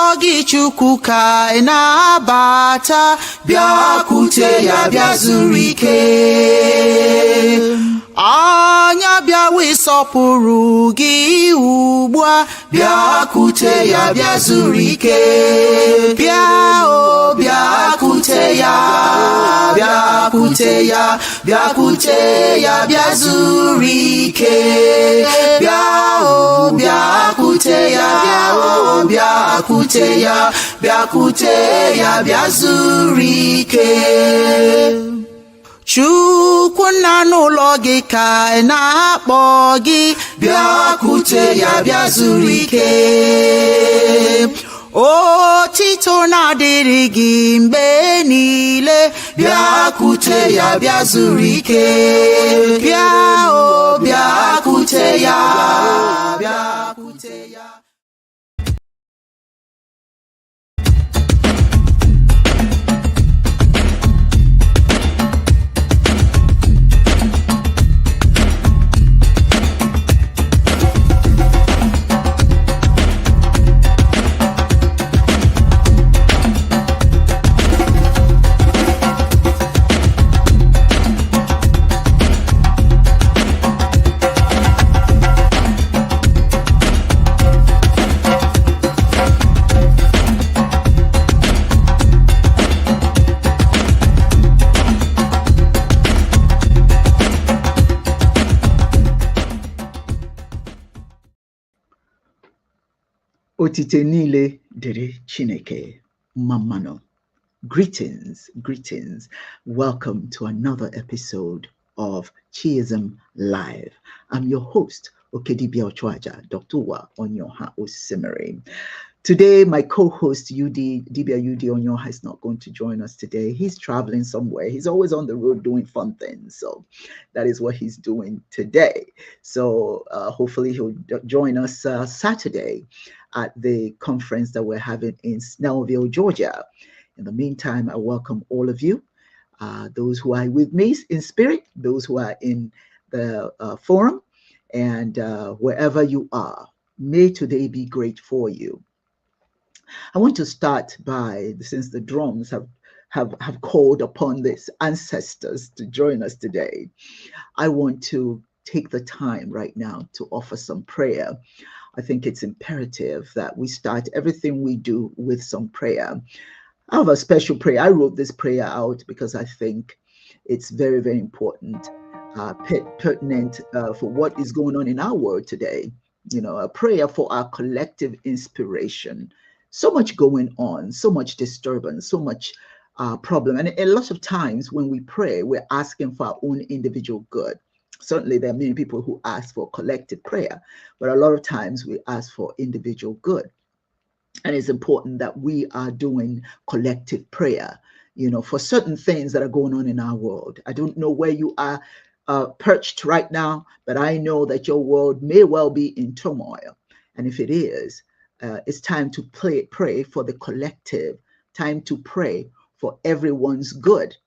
nsọ gị Chukwu ka anyị na-abata, bịakwute ya bịa zuru ike. Anya bịawa ịsọpụrụ gị ugbu a, bịakwute ya bịa zuru ike. Bịa o bịakwute ya, bịakwute ya, bịakwute ya bịa zuru ike. Bịa o bịakwute ya, bịa o bịakwute ya, bịakwute ya bịa zuru ike. Chukwu nna n'ụlọ gị ka anyị na-akpọ gị, bịakwute ya bịa zuru ike. Otito na-adịrị gị mgbe niile, bịakwute ya bịa zuru ike. Bịa o bịakwute ya, bịakwute ya. Otite niile dịrị Chineke mmanụ. Greetings. Welcome to another episode of Chiism Live. I'm your host, Okedibia Ochoaja, Dr. Wa Onyoha Osimiri. Today, my co-host Dibia UD Onyoha is not going to join us today. He's traveling somewhere. He's always on the road doing fun things. So that is what he's doing today. So hopefully he'll join us Saturday at the conference that we're having in Snellville, Georgia. In the meantime, I welcome all of you, those who are with me in spirit, those who are in the forum, and wherever you are, may today be great for you. I want to start by, since the drums have called upon these ancestors to join us today, I want to take the time right now to offer some prayer. I think it's imperative that we start everything we do with some prayer. I have a special prayer. I wrote this prayer out because I think it's very, very important, pertinent for what is going on in our world today. You know, a prayer for our collective inspiration. So much going on, so much disturbance, so much problem. And a lot of times when we pray, we're asking for our own individual good. Certainly, there are many people who ask for collective prayer, but a lot of times we ask for individual good. And it's important that we are doing collective prayer, you know, for certain things that are going on in our world. I don't know where you are perched right now, but I know that your world may well be in turmoil. And if it is, it's time to pray for the collective, time to pray for everyone's good.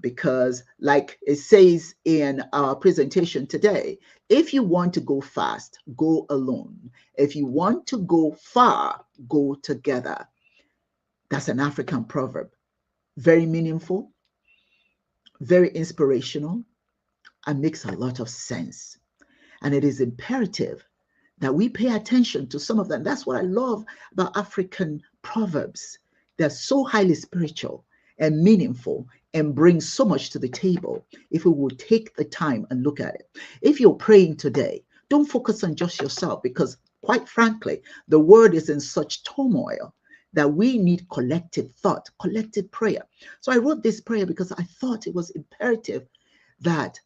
Because like it says in our presentation today, if you want to go fast, go alone. If you want to go far, go together. That's an African proverb. Very meaningful, very inspirational, and makes a lot of sense. And it is imperative that we pay attention to some of them. That's what I love about African proverbs. They're so highly spiritual and meaningful and bring so much to the table if we will take the time and look at it. If you're praying today, don't focus on just yourself, because quite frankly, the world is in such turmoil that we need collective thought, collective prayer. So I wrote this prayer because I thought it was imperative that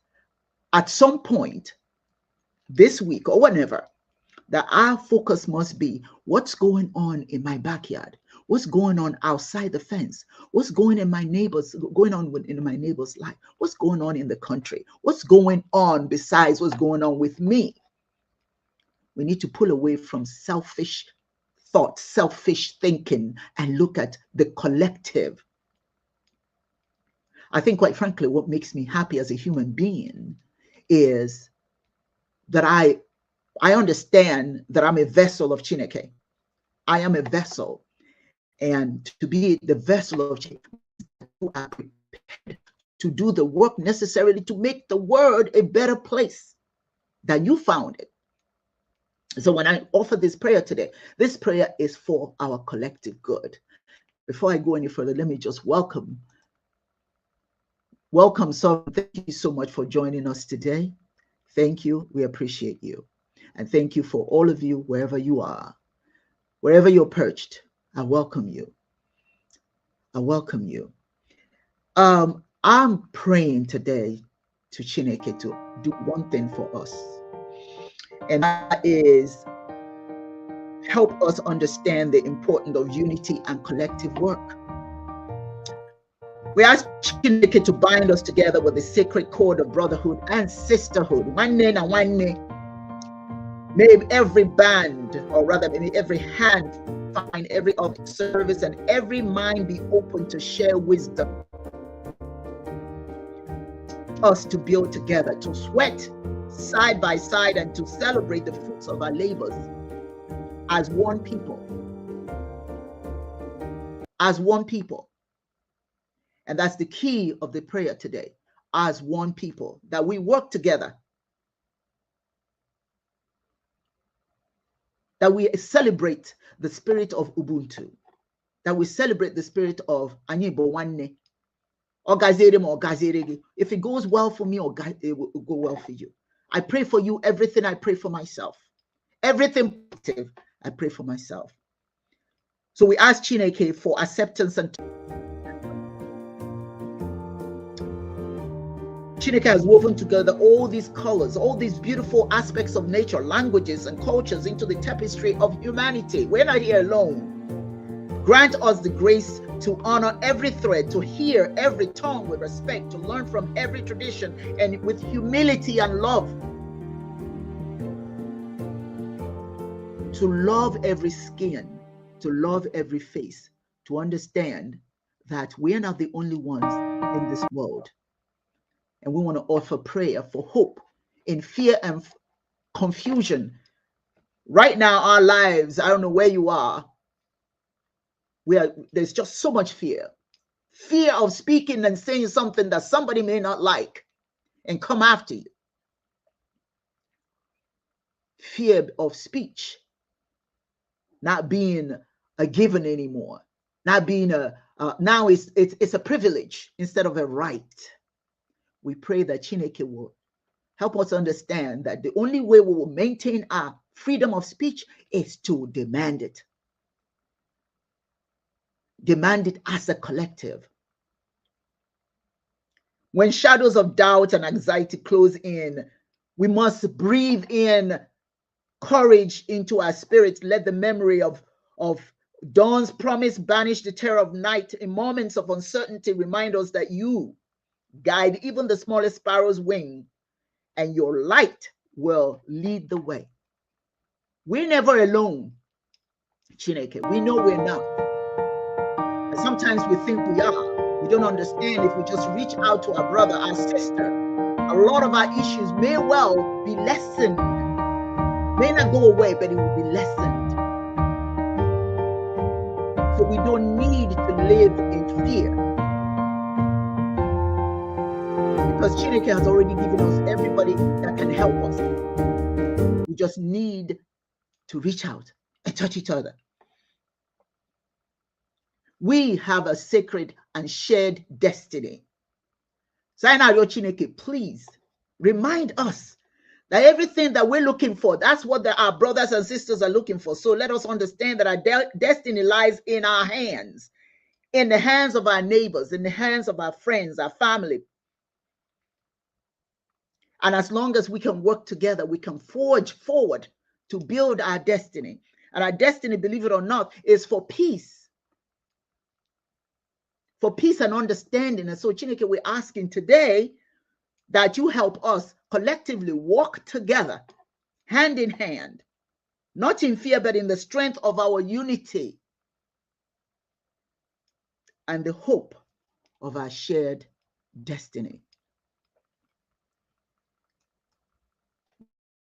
at some point this week or whenever, that our focus must be what's going on in my backyard. What's going on outside the fence? What's going in my neighbor's life? What's going on in the country? What's going on besides what's going on with me? We need to pull away from selfish thought, selfish thinking, and look at the collective. I think, quite frankly, what makes me happy as a human being is that I understand that I'm a vessel of Chineke. I am a vessel. and to be the vessel of change. You are prepared to do the work necessarily to make the world a better place than you found it. So when I offer this prayer today, this prayer is for our collective good. Before I go any further, let me just welcome some. Thank you so much for joining us today. Thank you. We appreciate you. And thank you for all of you, wherever you are, wherever you're perched. I welcome you. I welcome you. I'm praying today to Chineke to do one thing for us, and that is help us understand the importance of unity and collective work. We ask Chineke to bind us together with the sacred cord of brotherhood and sisterhood. One name and one name. May every band, or rather, may every hand find every other service and every mind be open to share wisdom. Us to build together, to sweat side by side, and to celebrate the fruits of our labors as one people. As one people. And that's the key of the prayer today. As one people, that we work together, that we celebrate the spirit of Ubuntu, that we celebrate the spirit of Anibo Wanne, or Gazerem or Gazeregi. If it goes well for me, it will go well for you. I pray for you everything I pray for myself. Everything positive, I pray for myself. So we ask Chineke for acceptance, and Chineke has woven together all these colors, all these beautiful aspects of nature, languages, and cultures into the tapestry of humanity. We're not here alone. Grant us the grace to honor every thread, to hear every tongue with respect, to learn from every tradition and with humility and love, to love every skin, to love every face, to understand that we're not the only ones in this world. And we want to offer prayer for hope in fear and confusion. Right now, our lives, I don't know where you are, there's just so much fear. Fear of speaking and saying something that somebody may not like and come after you. Fear of speech not being a given anymore, not being now it's a privilege instead of a right. We pray that Chineke will help us understand that the only way we will maintain our freedom of speech is to demand it. Demand it as a collective. When shadows of doubt and anxiety close in, we must breathe in courage into our spirits. Let the memory of dawn's promise banish the terror of night. In moments of uncertainty, remind us that you guide even the smallest sparrow's wing, and your light will lead the way. We're never alone, Chineke. We know we're not. And sometimes we think we are. We don't understand. If we just reach out to our brother, our sister, a lot of our issues may well be lessened. May not go away, but it will be lessened. So we don't need to live in fear, because Chineke has already given us everybody that can help us. We just need to reach out and touch each other. We have a sacred and shared destiny. Zainario Chineke, please remind us that everything that we're looking for, that's what our brothers and sisters are looking for. So let us understand that our destiny lies in our hands, in the hands of our neighbors, in the hands of our friends, our family. And as long as we can work together, we can forge forward to build our destiny. And our destiny, believe it or not, is for peace. For peace and understanding. And so, Chineke, we're asking today that you help us collectively walk together, hand in hand, not in fear, but in the strength of our unity and the hope of our shared destiny.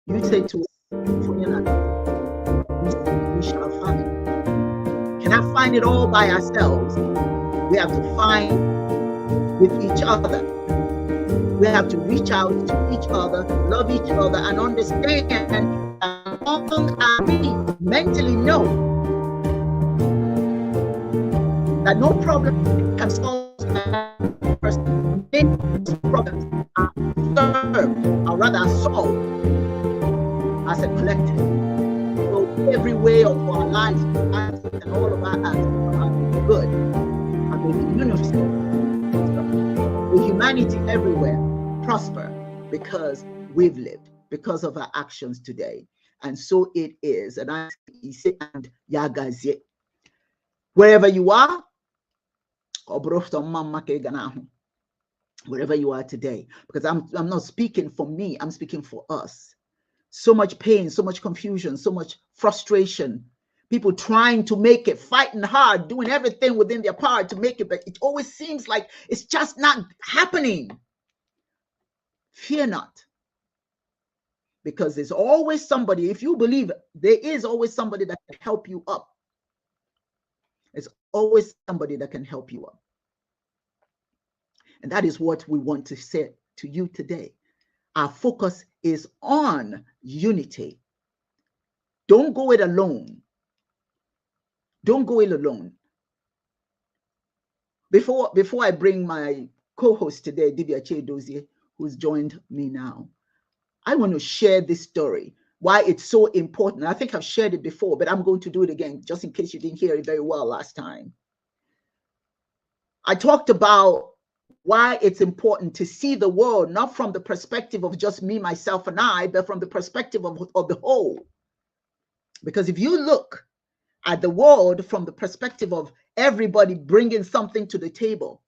You say to us, we shall find. Can cannot find it all by ourselves. We have to find with each other. We have to reach out to each other, love each other, and understand that long as we mentally know that no problem can solve person, many problems are served, or rather solved as a collective. So every way of our lives and all of our acts are good and may be universal. With humanity everywhere prosper because we've lived, because of our actions today. And so it is. And I say, and yagazie. Wherever you are, wherever you are today, because I'm not speaking for me, I'm speaking for us. So much pain, so much confusion, so much frustration, people trying to make it, fighting hard, doing everything within their power to make it, but it always seems like it's just not happening. Fear not, because there's always somebody, if you believe it, there is always somebody that can help you up. There's always somebody that can help you up. And that is what we want to say to you today. Our focus is on unity. Don't go it alone. Don't go it alone. Before I bring my co-host today, Divya Chedozie, who's joined me now, I want to share this story, why it's so important. I think I've shared it before, but I'm going to do it again, just in case you didn't hear it very well last time. I talked about why it's important to see the world not from the perspective of just me, myself, and I, but from the perspective of the whole. Because if you look at the world from the perspective of everybody bringing something to the table,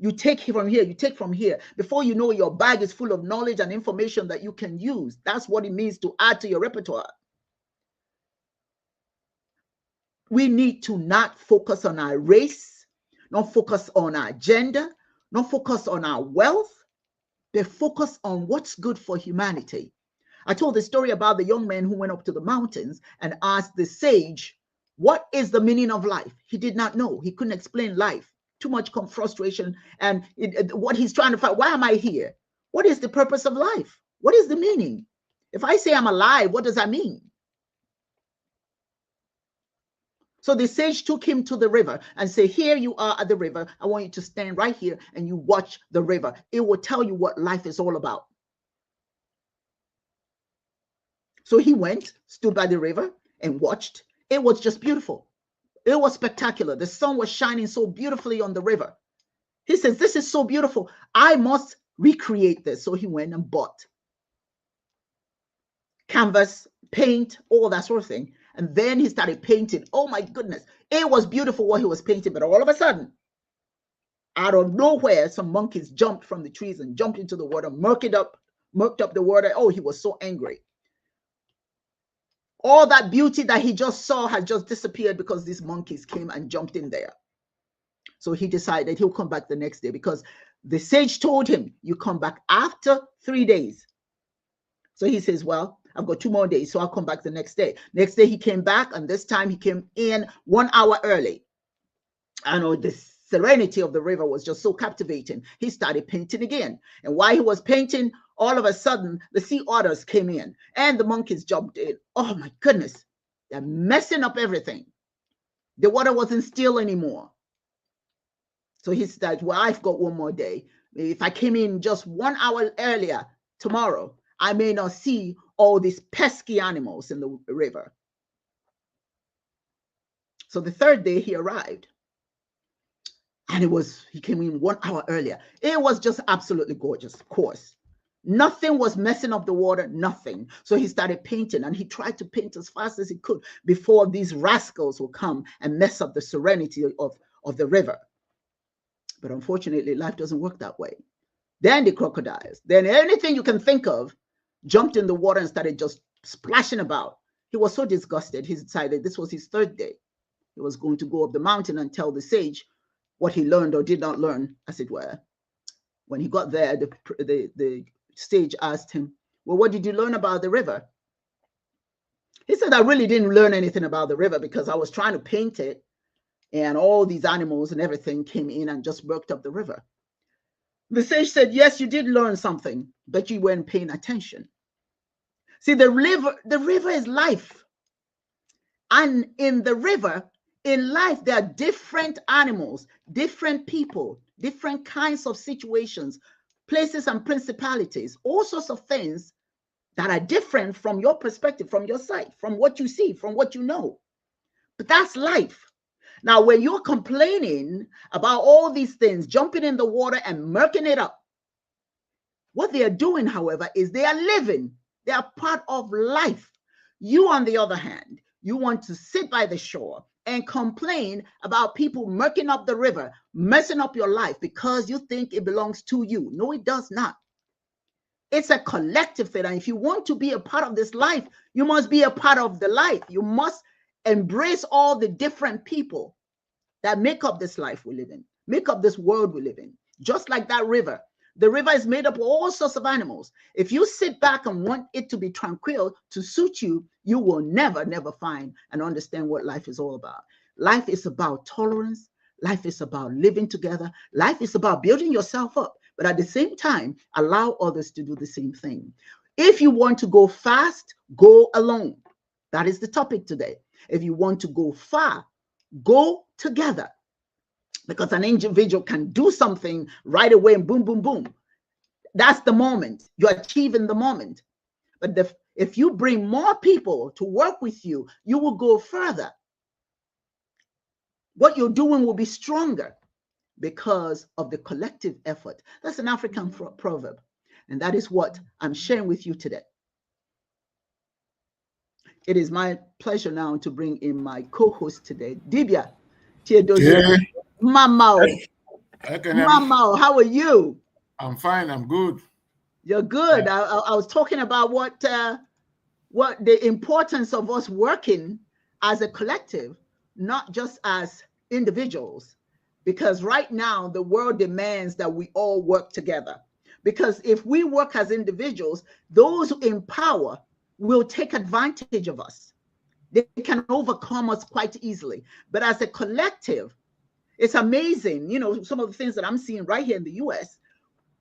you take from here, you take from here. Before you know, your bag is full of knowledge and information that you can use. That's what it means to add to your repertoire. We need to not focus on our race, not focus on our gender, not focus on our wealth, but focus on what's good for humanity. I told the story about the young man who went up to the mountains and asked the sage, what is the meaning of life? He did not know. He couldn't explain life. Too much frustration. And what he's trying to find, why am I here? What is the purpose of life? What is the meaning? If I say I'm alive, what does that mean? So the sage took him to the river and said, here you are at the river. I want you to stand right here and you watch the river. It will tell you what life is all about. So he went, stood by the river and watched. It was just beautiful. It was spectacular. The sun was shining so beautifully on the river. He says, this is so beautiful. I must recreate this. So he went and bought canvas, paint, all that sort of thing. And then he started painting. Oh my goodness. It was beautiful what he was painting. But all of a sudden, out of nowhere, some monkeys jumped from the trees and jumped into the water, murked up the water. Oh, he was so angry. All that beauty that he just saw had just disappeared because these monkeys came and jumped in there. So he decided he'll come back the next day because the sage told him, you come back after 3 days. So he says, well, I've got 2 more days, so I'll come back the next day. Next day he came back, and this time he came in 1 hour early. I know the serenity of the river was just so captivating. He started painting again. And while he was painting, all of a sudden, the sea otters came in and the monkeys jumped in. Oh my goodness, they're messing up everything. The water wasn't still anymore. So he said, well, I've got 1 more day. If I came in just 1 hour earlier tomorrow, I may not see all these pesky animals in the river. So the 3rd day he arrived. And he came in 1 hour earlier. It was just absolutely gorgeous, of course. Nothing was messing up the water, nothing. So he started painting, and he tried to paint as fast as he could before these rascals would come and mess up the serenity of the river. But unfortunately, life doesn't work that way. Then the crocodiles, then anything you can think of, jumped in the water and started just splashing about. He was so disgusted, he decided this was his 3rd day. He was going to go up the mountain and tell the sage what he learned or did not learn, as it were. When he got there, the sage asked him, well, what did you learn about the river? He said, I really didn't learn anything about the river because I was trying to paint it, and all these animals and everything came in and just worked up the river. The sage said, yes, you did learn something, but you weren't paying attention. See, the river is life. And in the river, in life, there are different animals, different people, different kinds of situations, places and principalities, all sorts of things that are different from your perspective, from your sight, from what you see, from what you know. But that's life. Now, when you're complaining about all these things, jumping in the water and murking it up, what they are doing, however, is they are living. They are part of life. You, on the other hand, you want to sit by the shore and complain about people murking up the river, messing up your life because you think it belongs to you. No, it does not. It's a collective thing. And if you want to be a part of this life, you must be a part of the life. You must embrace all the different people that make up this life we live in, make up this world we live in. Just like that river. The river is made up of all sorts of animals. If you sit back and want it to be tranquil, to suit you, you will never, never find and understand what life is all about. Life is about tolerance. Life is about living together. Life is about building yourself up, but at the same time, allow others to do the same thing. If you want to go fast, go alone. That is the topic today. If you want to go far, go together. Because an individual can do something right away and boom, boom, boom. That's the moment. You're achieving the moment. But if you bring more people to work with you, you will go further. What you're doing will be stronger because of the collective effort. That's an African proverb. And that is what I'm sharing with you today. It is my pleasure now to bring in my co-host today, Dibia Chiedozie. Mamao. Mamao, how are you? I'm fine. I'm good. You're good. Yeah. I was talking about what the importance of us working as a collective, not just as individuals, because right now the world demands that we all work together. Because if we work as individuals, those in power will take advantage of us. They can overcome us quite easily. But as a collective, it's amazing, some of the things that I'm seeing right here in the US,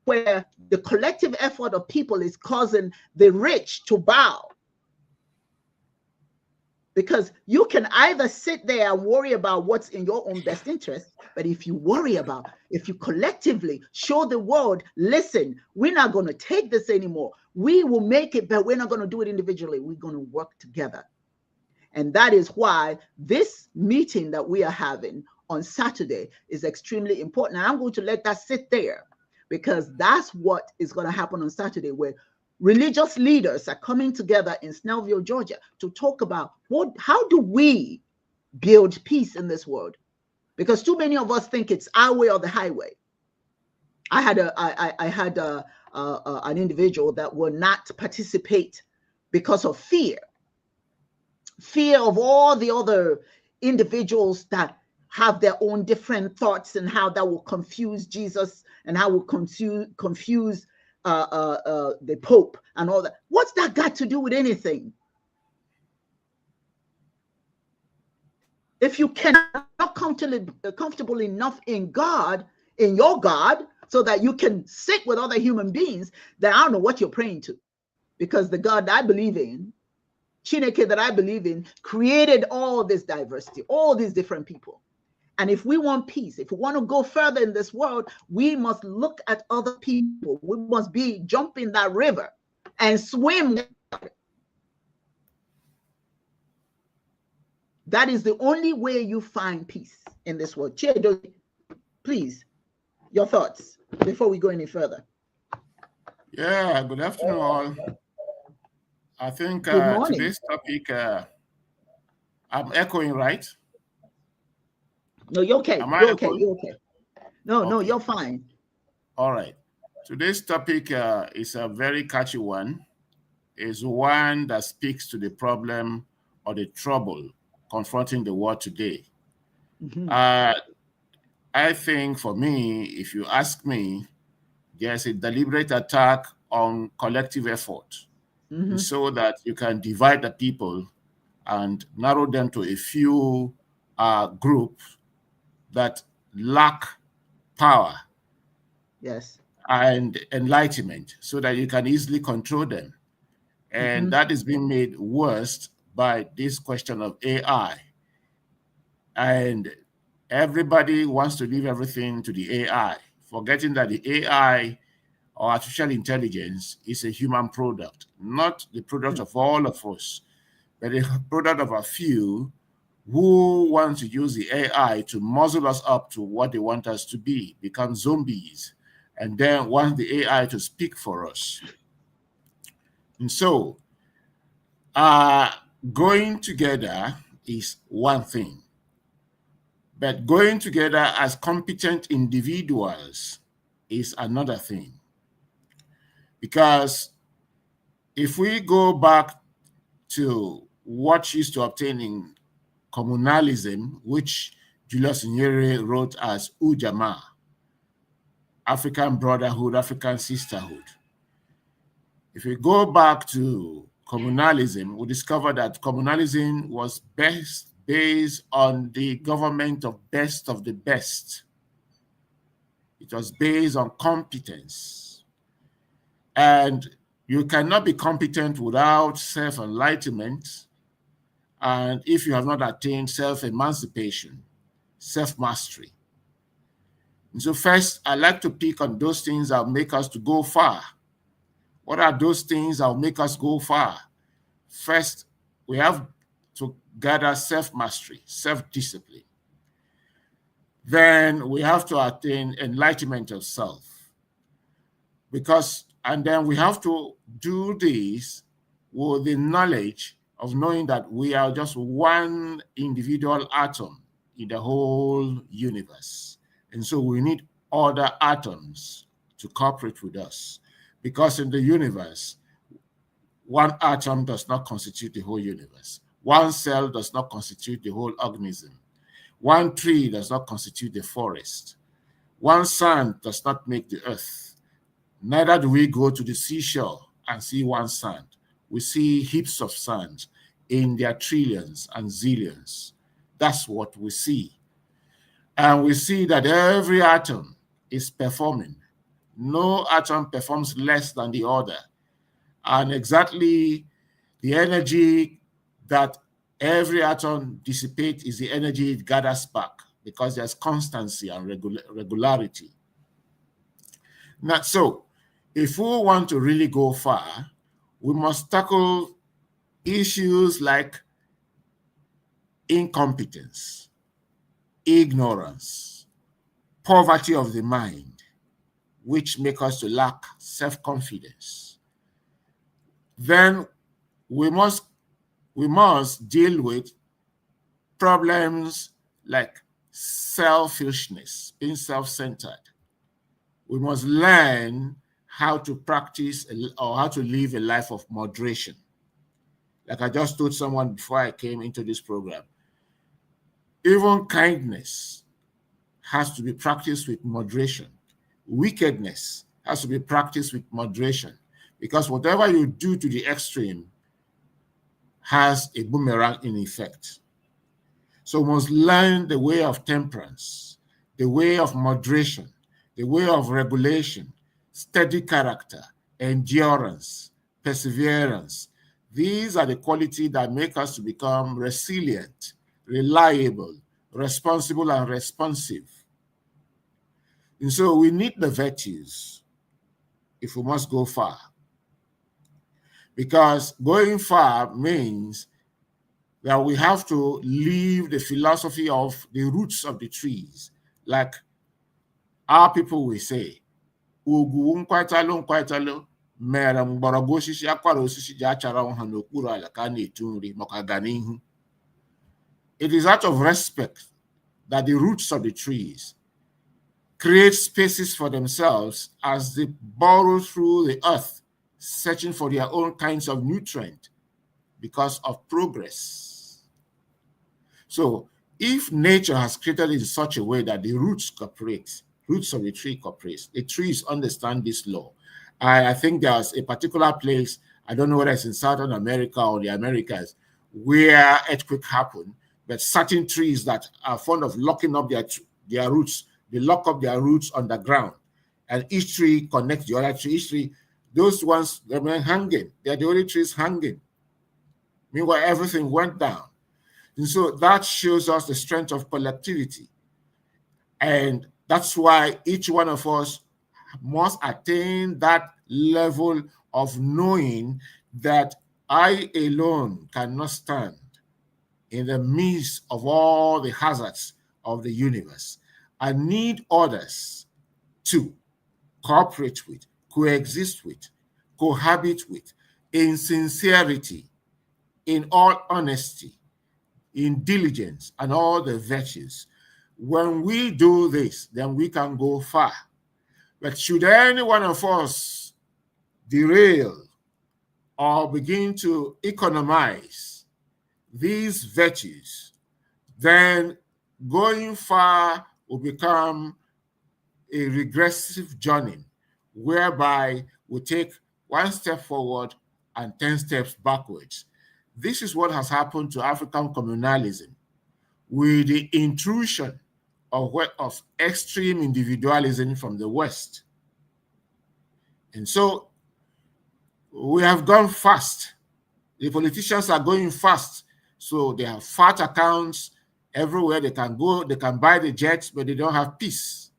where the collective effort of people is causing the rich to bow. Because you can either sit there and worry about what's in your own best interest, but if you collectively show the world, listen, we're not going to take this anymore. We will make it, but we're not going to do it individually. We're going to work together. And that is why this meeting that we are having on Saturday is extremely important. And I'm going to let that sit there because that's what is going to happen on Saturday, where religious leaders are coming together in Snellville, Georgia, to talk about how do we build peace in this world? Because too many of us think it's our way or the highway. I had an individual that will not participate because of fear of all the other individuals that have their own different thoughts and how that will confuse Jesus and how will confuse the Pope and all that. What's that got to do with anything? If you cannot comfortable enough in God, in your God, so that you can sit with other human beings, then I don't know what you're praying to. Because the God that I believe in, Chineke that I believe in, created all this diversity, all these different people. And if we want peace, if we want to go further in this world, we must look at other people. We must jump in that river and swim. That is the only way you find peace in this world. Chedo, please, your thoughts before we go any further. Yeah, good afternoon all. I think today's topic, I'm echoing, right? No, you're okay. You're okay. You're okay. No, you're fine. All right. Today's topic is a very catchy one. It's one that speaks to the problem or the trouble confronting the world today. Mm-hmm. I think for me, if you ask me, there's a deliberate attack on collective effort, mm-hmm. so that you can divide the people and narrow them to a few groups that lack power Yes. and enlightenment so that you can easily control them. And Mm-hmm. that is being made worse by this question of AI. And everybody wants to leave everything to the AI, forgetting that the AI or artificial intelligence is a human product, not the product of all of us, but a product of a few who want to use the AI to muzzle us up to what they want us to be, become zombies, and then want the AI to speak for us. And so, uh, going together is one thing, but going together as competent individuals is another thing. Because if we go back to what used to obtain in communalism, which Julius Nyerere wrote as Ujamaa, African brotherhood, African sisterhood. If we go back to communalism, we discover that communalism was best based on the government of the best. It was based on competence. And you cannot be competent without self-enlightenment, and if you have not attained self-emancipation, self-mastery. And so first, I like to pick on those things that make us to go far. What are those things that will make us go far? First, we have to gather self-mastery, self-discipline. Then we have to attain enlightenment of self. And then we have to do this with the knowledge of knowing that we are just one individual atom in the whole universe. And so we need other atoms to cooperate with us. Because in the universe, one atom does not constitute the whole universe. One cell does not constitute the whole organism. One tree does not constitute the forest. One sand does not make the earth. Neither do we go to the seashore and see one sand. We see heaps of sand in their trillions and zillions. That's what we see. And we see that every atom is performing. No atom performs less than the other. And exactly the energy that every atom dissipates is the energy it gathers back, because there's constancy and regularity. Now, so if we want to really go far, we must tackle issues like incompetence, ignorance, poverty of the mind, which make us to lack self-confidence. Then we must deal with problems like selfishness, being self-centered. We must learn how to practice or how to live a life of moderation. Like I just told someone before I came into this program, even kindness has to be practiced with moderation. Wickedness has to be practiced with moderation, because whatever you do to the extreme has a boomerang in effect. So we must learn the way of temperance, the way of moderation, the way of regulation, steady character, endurance, perseverance. These are the qualities that make us to become resilient, reliable, responsible, and responsive. And so we need the virtues if we must go far. Because going far means that we have to leave the philosophy of the roots of the trees. Like our people will say, ugwu nkwatalo nkwatalo mere mgbọrọgwụ osisi akwara osisi ji achara ha n'okpuru ala ka a na-etu nri maka ọganihu. It is out of respect that the roots of the trees create spaces for themselves as they burrow through the earth, searching for their own kinds of nutrient because of progress. So if nature has created it in such a way that the roots cooperate, roots of the tree cooperate, the trees understand this law. I think there's a particular place, I don't know whether it's in Southern America or the Americas, where earthquake happen, but certain trees that are fond of locking up their roots, they lock up their roots underground, and each tree connects the other tree. Each tree, those ones remain hanging. They're the only trees hanging. Meanwhile, everything went down. And so that shows us the strength of collectivity. And that's why each one of us must attain that level of knowing that I alone cannot stand in the midst of all the hazards of the universe. I need others to cooperate with, coexist with, cohabit with, in sincerity, in all honesty, in diligence, and all the virtues. When we do this, then we can go far. But should any one of us derail or begin to economize these virtues, then going far will become a regressive journey whereby we take one step forward and 10 steps backwards. This is what has happened to African communalism with the intrusion of extreme individualism from the West. And so we have gone fast. The politicians are going fast. So they have fat accounts everywhere they can go. They can buy the jets, but they don't have peace.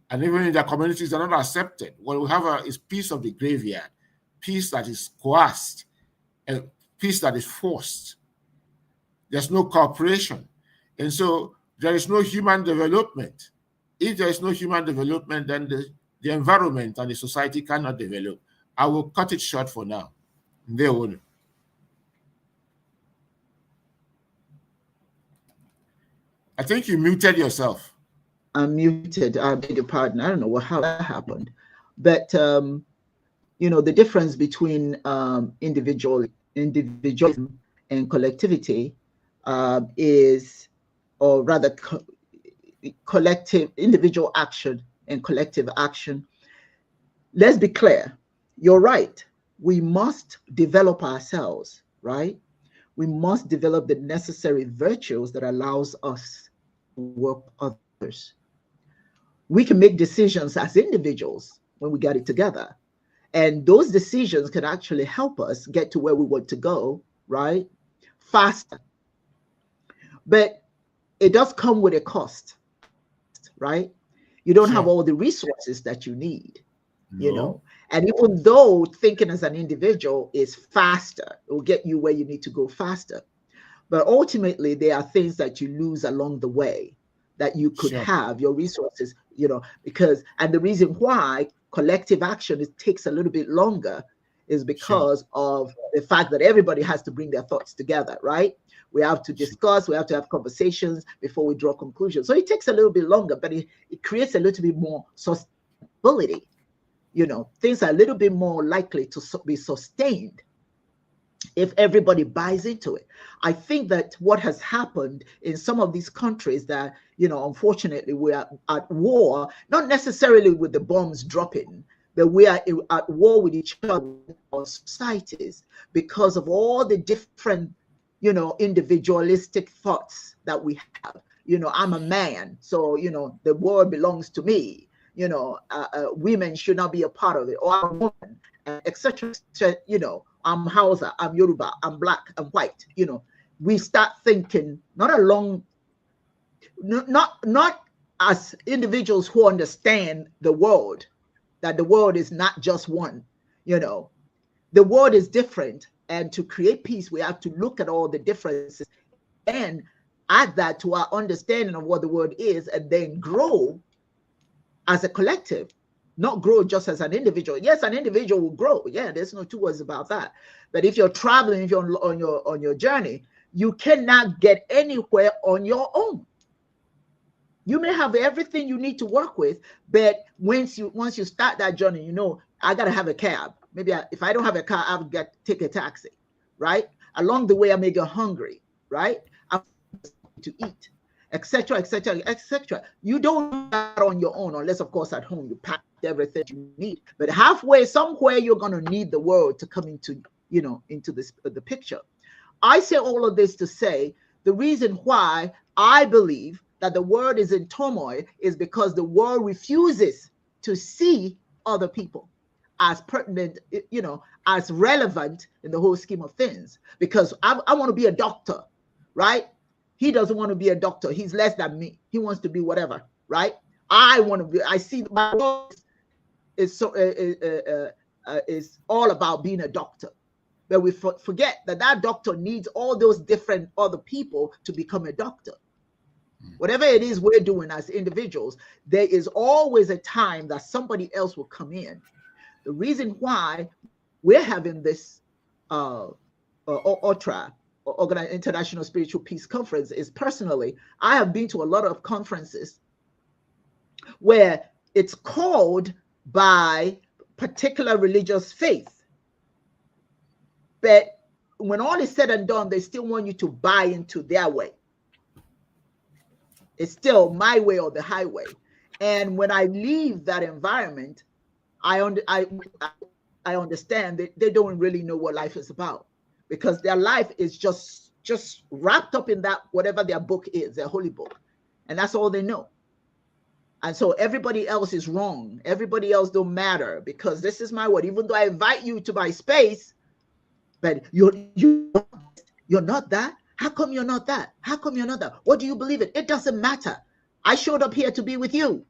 And even in their communities, they're not accepted. What we have is peace of the graveyard, peace that is coerced, and peace that is forced. There's no cooperation. And so there is no human development. If there is no human development, then the environment and the society cannot develop. I will cut it short for now. There will. I think you muted yourself. I'm muted. I beg your pardon. I don't know how that happened. But, the difference between individualism and collectivity is, or rather collective, individual action and collective action. Let's be clear. You're right. We must develop ourselves, right? We must develop the necessary virtues that allows us to work with others. We can make decisions as individuals when we get it together. And those decisions can actually help us get to where we want to go, right? Faster. But it does come with a cost, right? You don't have all the resources that you need, And even though thinking as an individual is faster, it will get you where you need to go faster. But ultimately, there are things that you lose along the way that you could have, your resources, because, and the reason why collective action, it takes a little bit longer is because of the fact that everybody has to bring their thoughts together, right? We have to discuss, we have to have conversations before we draw conclusions. So it takes a little bit longer, but it creates a little bit more sustainability. Things are a little bit more likely to be sustained if everybody buys into it. I think that what has happened in some of these countries that, unfortunately, we are at war, not necessarily with the bombs dropping, but we are at war with each other, our societies, because of all the different, individualistic thoughts that we have. I'm a man, so, the world belongs to me. Women should not be a part of it, or I'm a woman, etc. I'm Hausa, I'm Yoruba, I'm black, I'm white. We start thinking not as individuals who understand the world, that the world is not just one. The world is different, and to create peace, we have to look at all the differences and add that to our understanding of what the world is, and then grow as a collective. Not grow just as an individual. Yes, an individual will grow. Yeah, there's no two words about that. But if you're traveling, if you're on your journey, you cannot get anywhere on your own. You may have everything you need to work with, but once you start that journey, I gotta have a cab. Maybe if I don't have a car, I'll take a taxi, right? Along the way, I may get hungry, right? I to eat, etc., etc., etc. You don't do that on your own, unless, of course, at home you pack everything you need. But halfway, somewhere, you're going to need the world to come into, into the picture. I say all of this to say the reason why I believe that the world is in turmoil is because the world refuses to see other people as pertinent, as relevant in the whole scheme of things. Because I want to be a doctor, right? He doesn't want to be a doctor. He's less than me. He wants to be whatever, right? I want to be. I see my world is all about being a doctor. But we forget that that doctor needs all those different other people to become a doctor. Whatever it is we're doing as individuals, there is always a time that somebody else will come in. The reason why we're having this OTRA, International Spiritual Peace Conference, is personally, I have been to a lot of conferences where it's called by particular religious faith. But when all is said and done, they still want you to buy into their way. It's still my way or the highway. And when I leave that environment, I understand that they don't really know what life is about, because their life is just wrapped up in that, whatever their book is, their holy book. And that's all they know. And so everybody else is wrong. Everybody else don't matter, because this is my word. Even though I invite you to my space, but you're not that. How come you're not that? How come you're not that? What do you believe in? It doesn't matter. I showed up here to be with you.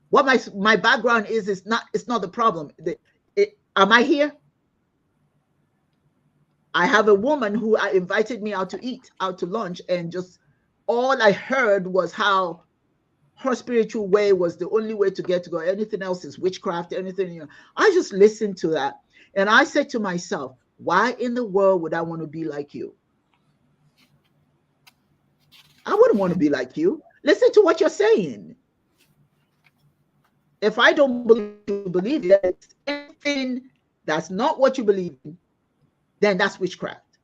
What my background is not, it's not the problem. Am I here? I have a woman who invited me out to eat, out to lunch, and just all I heard was how her spiritual way was the only way to get to go. Anything else is witchcraft, anything, I just listened to that. And I said to myself, why in the world would I want to be like you? I wouldn't want to be like you. Listen to what you're saying. If I don't believe it, anything that's not what you believe in, then that's witchcraft.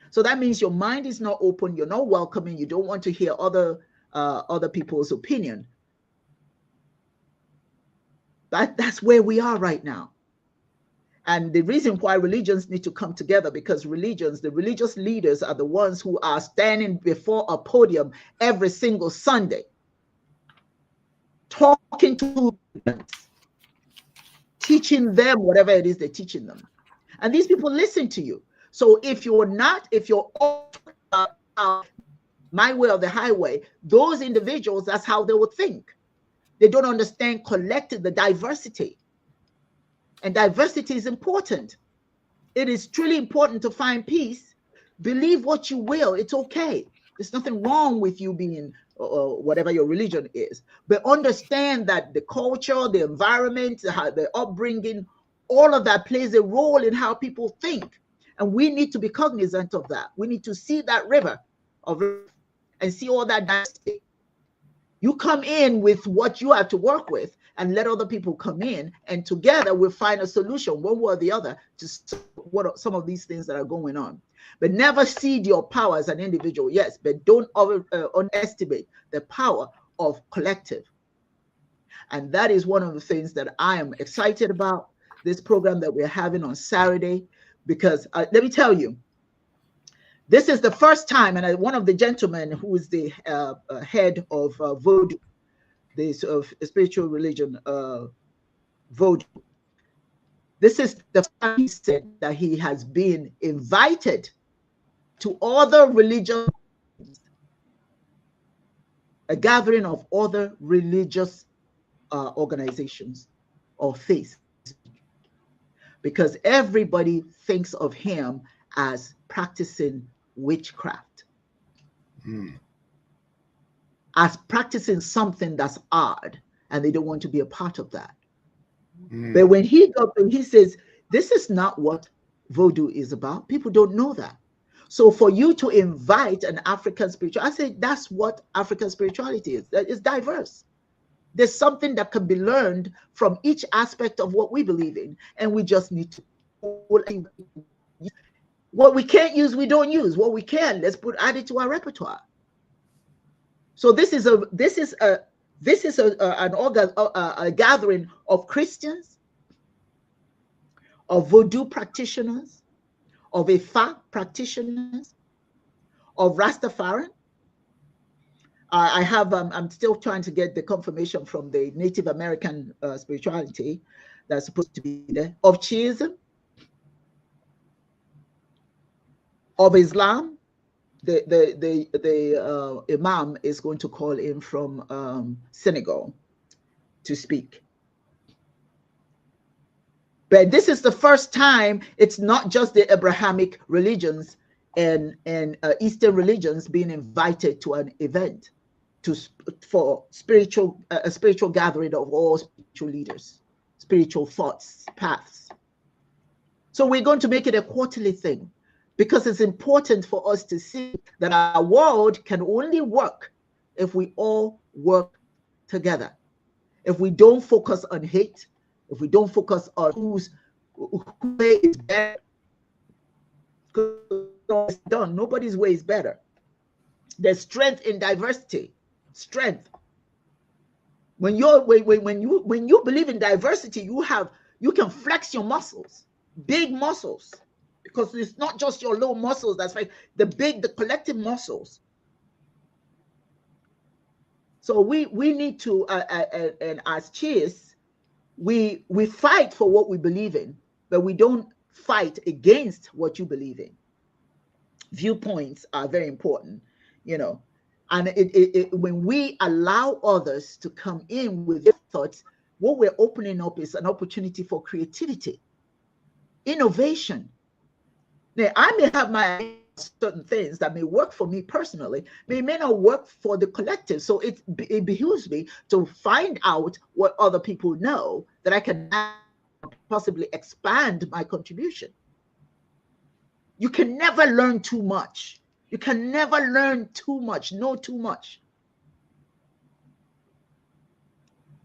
So that means your mind is not open. You're not welcoming. You don't want to hear other people's opinion. That's where we are right now. And the reason why religions need to come together, because the religious leaders are the ones who are standing before a podium every single Sunday, talking to them, teaching them whatever it is they're teaching them. And these people listen to you. So if you're my way or the highway, those individuals, that's how they would think. They don't understand the diversity. And diversity is important. It is truly important to find peace. Believe what you will. It's okay. There's nothing wrong with you being whatever your religion is. But understand that the culture, the environment, the upbringing, all of that plays a role in how people think. And we need to be cognizant of that. We need to see that river and see all that diversity. You come in with what you have to work with, and let other people come in, and together we'll find a solution, one way or the other, to some of these things that are going on. But never cede your power as an individual, yes, but don't underestimate the power of collective. And that is one of the things that I am excited about, this program that we're having on Saturday, because let me tell you, this is the first time, and one of the gentlemen who is the head of Voodoo, this spiritual religion, Voodoo, this is the first time he said that he has been invited to other religions, a gathering of other religious organizations or faiths, because everybody thinks of him as practicing witchcraft, as practicing something that's odd, and they don't want to be a part of that. But when he says, this is not what Voodoo is about, people don't know that. So for you to invite an African spirituality, I say that's what African spirituality is. It's diverse. There's something that can be learned from each aspect of what we believe in, and we just need to. What we can't use, we don't use. What we can, let's add it to our repertoire. So this is a gathering of Christians, of Voodoo practitioners, of Ifa practitioners, of Rastafari. I'm still trying to get the confirmation from the Native American spirituality that's supposed to be there, of Shiism, of Islam. The Imam is going to call in from Senegal to speak. But this is the first time it's not just the Abrahamic religions and Eastern religions being invited to an event for a spiritual gathering of all spiritual leaders, spiritual thoughts, paths. So we're going to make it a quarterly thing, because it's important for us to see that our world can only work if we all work together. If we don't focus on hate, if we don't focus on whose way is better, done. Nobody's way is better. There's strength in diversity. Strength. When you believe in diversity, you can flex your muscles, big muscles, because it's not just your little muscles that's right. The collective muscles. So we need to, and as Chiists, we fight for what we believe in, but we don't fight against what you believe in. Viewpoints are very important, and when we allow others to come in with their thoughts, what we're opening up is an opportunity for creativity, innovation. Now, I may have my certain things that may work for me personally, but it may not work for the collective. So it behooves me to find out what other people know, that I can possibly expand my contribution. You can never learn too much. You can never learn too much, know too much.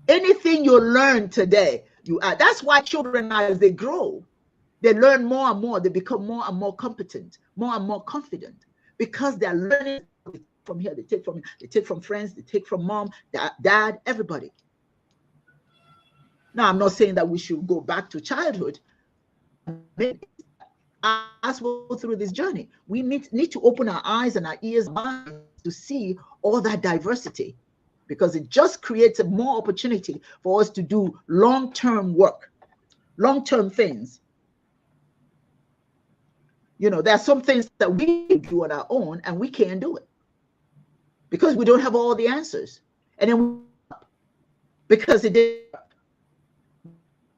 Anything you learn today, that's why children, as they grow, they learn more and more. They become more and more competent, more and more confident, because they're learning from here. They take from friends, they take from mom, dad, everybody. Now, I'm not saying that we should go back to childhood. As we go through this journey, we need to open our eyes and our ears and minds to see all that diversity, because it just creates a more opportunity for us to do long-term work, long-term things. There are some things that we do on our own and we can't do it because we don't have all the answers. And then because it didn't,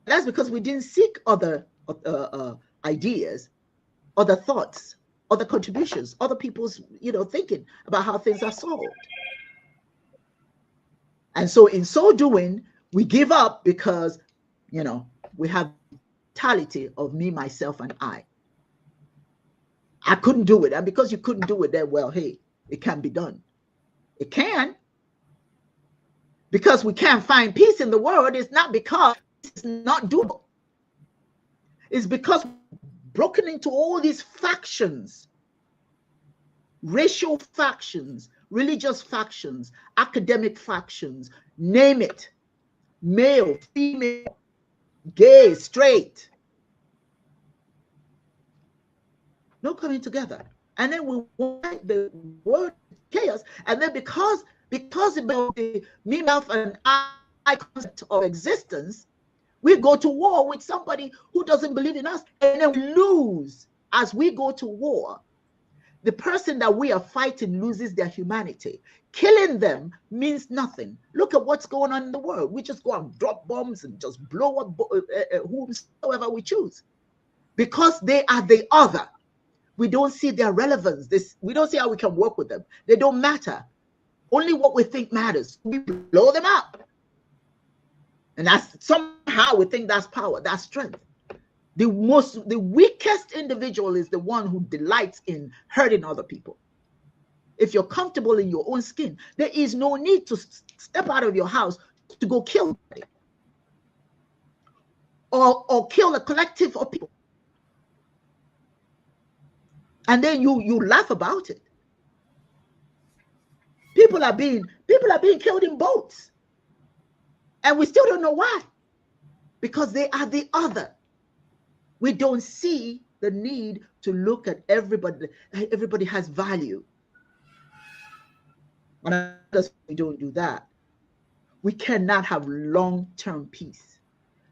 that's because we didn't seek other ideas, other thoughts, other contributions, other people's, thinking about how things are solved. And so in so doing, we give up because, we have the mentality of me, myself, and I. I couldn't do it. And because you couldn't do it, then, well, hey, it can be done. It can. Because we can't find peace in the world, it's not because it's not doable. It's because broken into all these factions, racial factions, religious factions, academic factions, name it, male, female, gay, straight. No coming together. And then we want the word chaos. And then because about the me, mouth, and I concept of existence, we go to war with somebody who doesn't believe in us. And then we lose as we go to war. The person that we are fighting loses their humanity. Killing them means nothing. Look at what's going on in the world. We just go and drop bombs and just blow up whomsoever we choose. Because they are the other. We don't see their relevance. We don't see how we can work with them. They don't matter. Only what we think matters. We blow them up. And somehow we think that's power, that's strength. The weakest individual is the one who delights in hurting other people. If you're comfortable in your own skin, there is no need to step out of your house to go kill somebody or kill a collective of people. And then you laugh about it. People are being killed in boats. And we still don't know why. Because they are the other. We don't see the need to look at everybody. Everybody has value. And I understand we don't do that. We cannot have long-term peace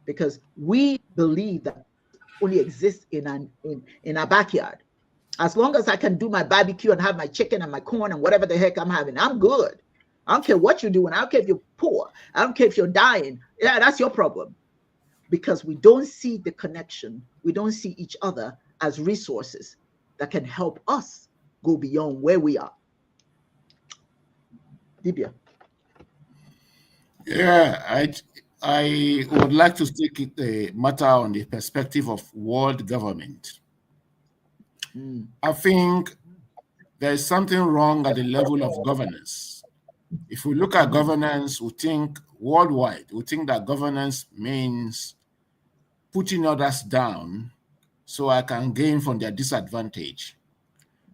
because we believe that peace only exists in our backyard. As long as I can do my barbecue and have my chicken and my corn and whatever the heck I'm having, I'm good. I don't care what you're doing. I don't care if you're poor. I don't care if you're dying. Yeah, that's your problem. Because we don't see the connection. We don't see each other as resources that can help us go beyond where we are. Dibia. Yeah, I would like to take the matter on the perspective of world government. Mm. I think there is something wrong at the level of governance. If we look at Mm-hmm. governance, we think worldwide, we think that governance means putting others down so I can gain from their disadvantage,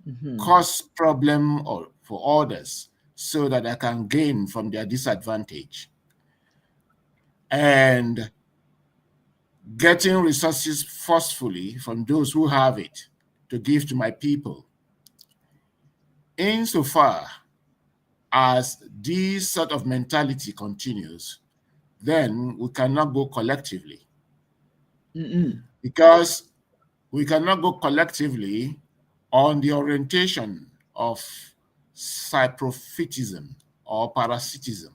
Mm-hmm. cause problem or for others so that I can gain from their disadvantage, and getting resources forcefully from those who have it to give to my people. Insofar as this sort of mentality continues, then we cannot go collectively, Mm-mm. because we cannot go collectively on the orientation of cyprophytism or parasitism.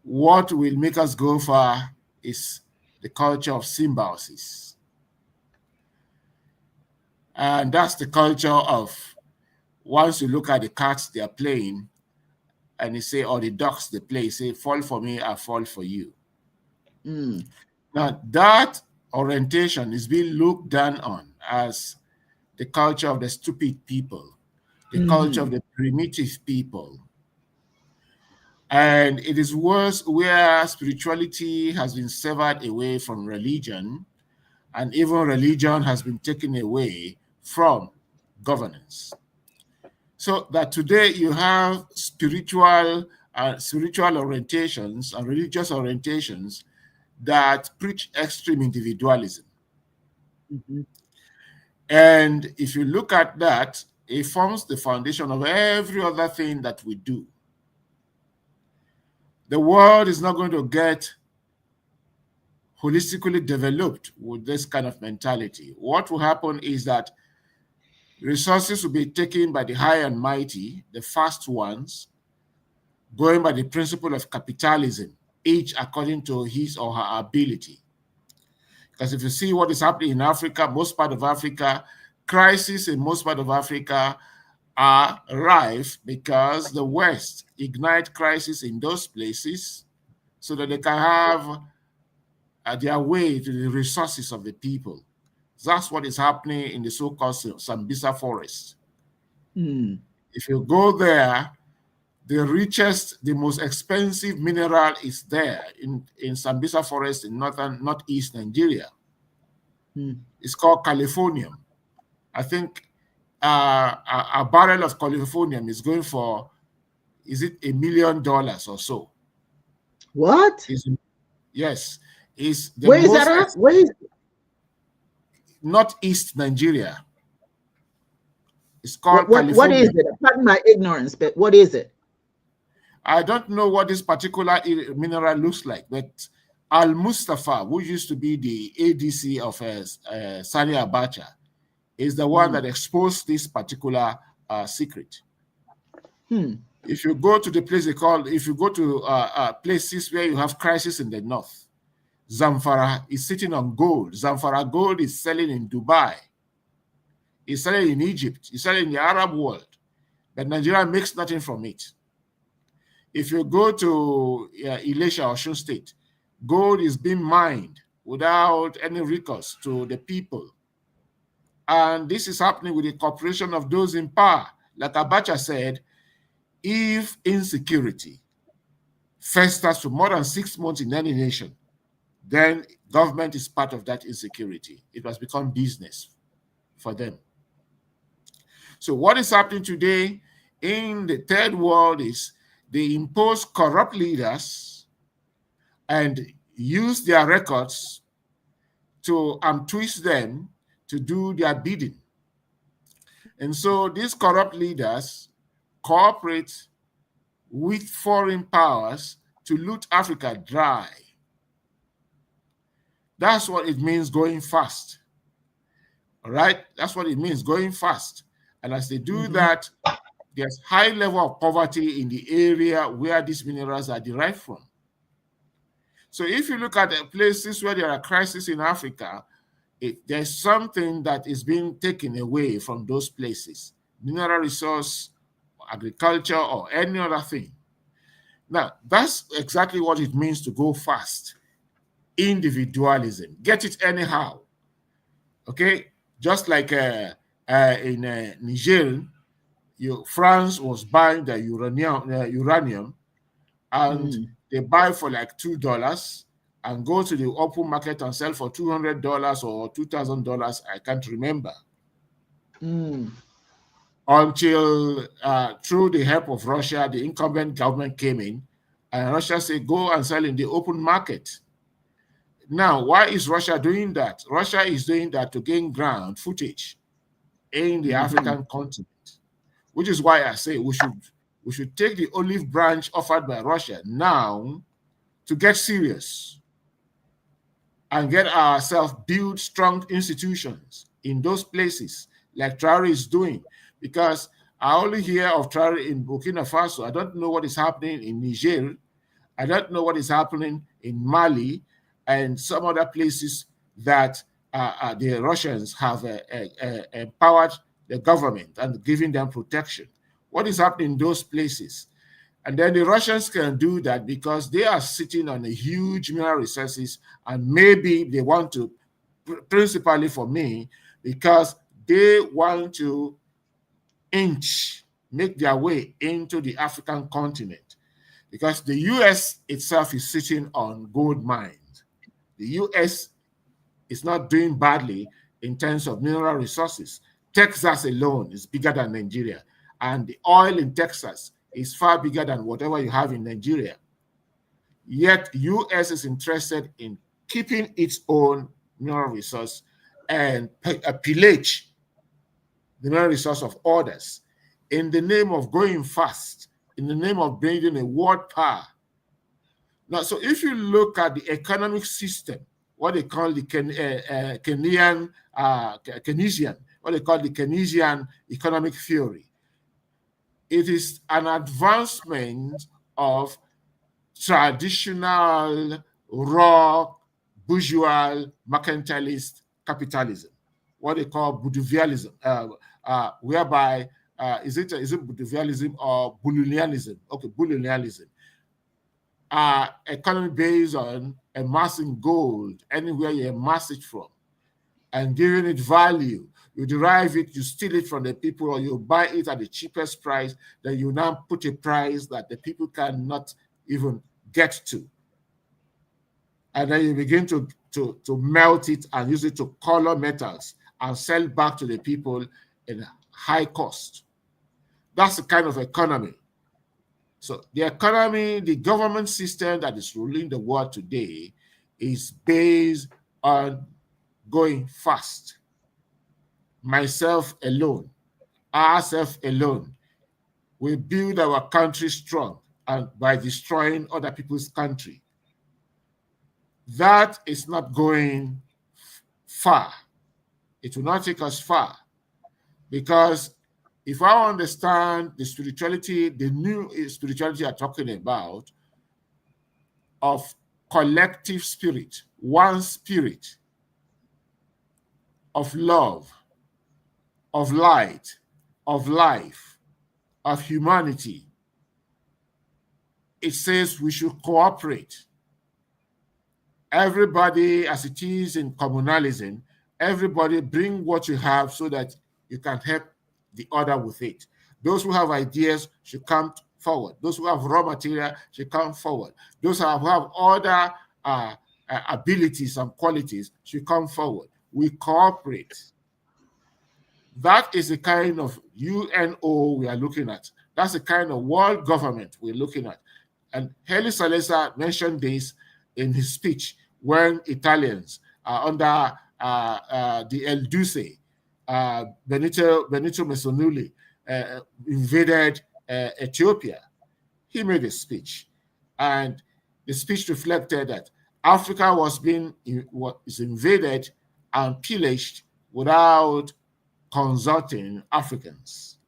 What will make us go far is the culture of symbiosis. And that's the culture of, once you look at the cards they are playing, and you say, or the ducks they play, you say, fall for me, I fall for you. Mm. Now, that orientation is being looked down on as the culture of the stupid people, the culture of Mm-hmm. the primitive people. And it is worse where spirituality has been severed away from religion, and even religion has been taken away from governance. So that today you have spiritual orientations and religious orientations that preach extreme individualism. Mm-hmm. And if you look at that, it forms the foundation of every other thing that we do. The world is not going to get holistically developed with this kind of mentality. What will happen is that resources will be taken by the high and mighty, the fast ones, going by the principle of capitalism, each according to his or her ability. Because if you see what is happening in Africa, most part of Africa, crises in most part of Africa are rife because the West ignite crisis in those places so that they can have their way to the resources of the people. That's what is happening in the so-called Sambisa forest. Mm. If you go there, the richest, the most expensive mineral is there in Sambisa forest in northeast Nigeria. Mm. It's called californium. I think a barrel of californium is going for, is it $1 million or so? What? Is Yes, is the Where is that most at? Where is northeast Nigeria. It's called what is californium. it? Pardon my ignorance, but what is it? I don't know what this particular mineral looks like, but Al Mustafa, who used to be the ADC of Sani Abacha, is the one Mm. that exposed this particular secret. Hmm. If you go to the place they call, if you go to places where you have crisis in the north, Zamfara is sitting on gold. Zamfara gold is selling in Dubai. It's selling in Egypt. It's selling in the Arab world. But Nigeria makes nothing from it. If you go to Ilesha or Osun State, gold is being mined without any recourse to the people. And this is happening with the cooperation of those in power. Like Abacha said, if insecurity festers for more than 6 months in any nation, then government is part of that insecurity. It has become business for them. So what is happening today in the third world is they impose corrupt leaders and use their records to twist them to do their bidding. And so these corrupt leaders cooperate with foreign powers to loot Africa dry. That's what it means going fast. All right? That's what it means going fast. And as they do Mm-hmm. that, there's high level of poverty in the area where these minerals are derived from. So if you look at the places where there are crises in Africa, there's something that is being taken away from those places, mineral resource, agriculture, or any other thing. Now, that's exactly what it means to go fast. Individualism. Get it anyhow. Okay? Just like in Niger, France was buying the uranium and they buy for like $2 and go to the open market and sell for $200 or $2,000. I can't remember. Until through the help of Russia, the incumbent government came in and Russia said, go and sell in the open market. Now, why is Russia doing that? Russia is doing that to gain ground footage in the African continent, which is why I say we should take the olive branch offered by Russia now to get serious and get ourselves build strong institutions in those places like Traore is doing. Because I only hear of Traore in Burkina Faso. I don't know what is happening in Niger. I don't know what is happening in Mali and some other places that the Russians have empowered the government and giving them protection. What is happening in those places? And then the Russians can do that because they are sitting on a huge mineral resources, and maybe they want to, principally for me, because they want to make their way into the African continent. Because the US itself is sitting on gold mines. The US is not doing badly in terms of mineral resources. Texas alone is bigger than Nigeria, and the oil in Texas is far bigger than whatever you have in Nigeria. Yet US is interested in keeping its own mineral resource and pillage the mineral resource of others in the name of going fast, in the name of building a world power. Now, so if you look at the economic system, what they call the Keynesian, what they call the Keynesian economic theory, it is an advancement of traditional, raw, bourgeois, mercantilist capitalism, what they call Bourdieuism, whereby is it Bourdieuism or Boulounianism? Okay, Boulounianism. Economy based on amassing gold anywhere you amass it from and giving it value. You derive it, you steal it from the people, or you buy it at the cheapest price, then you now put a price that the people cannot even get to. And then you begin to melt it and use it to color metals and sell back to the people in high cost. That's the kind of economy. So the economy, the government system that is ruling the world today is based on going fast. Myself alone, ourselves alone, we build our country strong and by destroying other people's country. That is not going far. It will not take us far. Because if I understand the spirituality, the new spirituality I'm talking about, of collective spirit, one spirit, of love, of light, of life, of humanity, it says we should cooperate. Everybody, as it is in communalism, everybody bring what you have so that you can help the other with it. Those who have ideas should come forward. Those who have raw material should come forward. Those who have other abilities and qualities should come forward. We cooperate. That is the kind of UNO we are looking at. That's the kind of world government we're looking at. And Haile Selassie mentioned this in his speech when Italians are under the El Duce, Benito Mussolini invaded Ethiopia. He made a speech, and the speech reflected that Africa was invaded and pillaged without consulting Africans.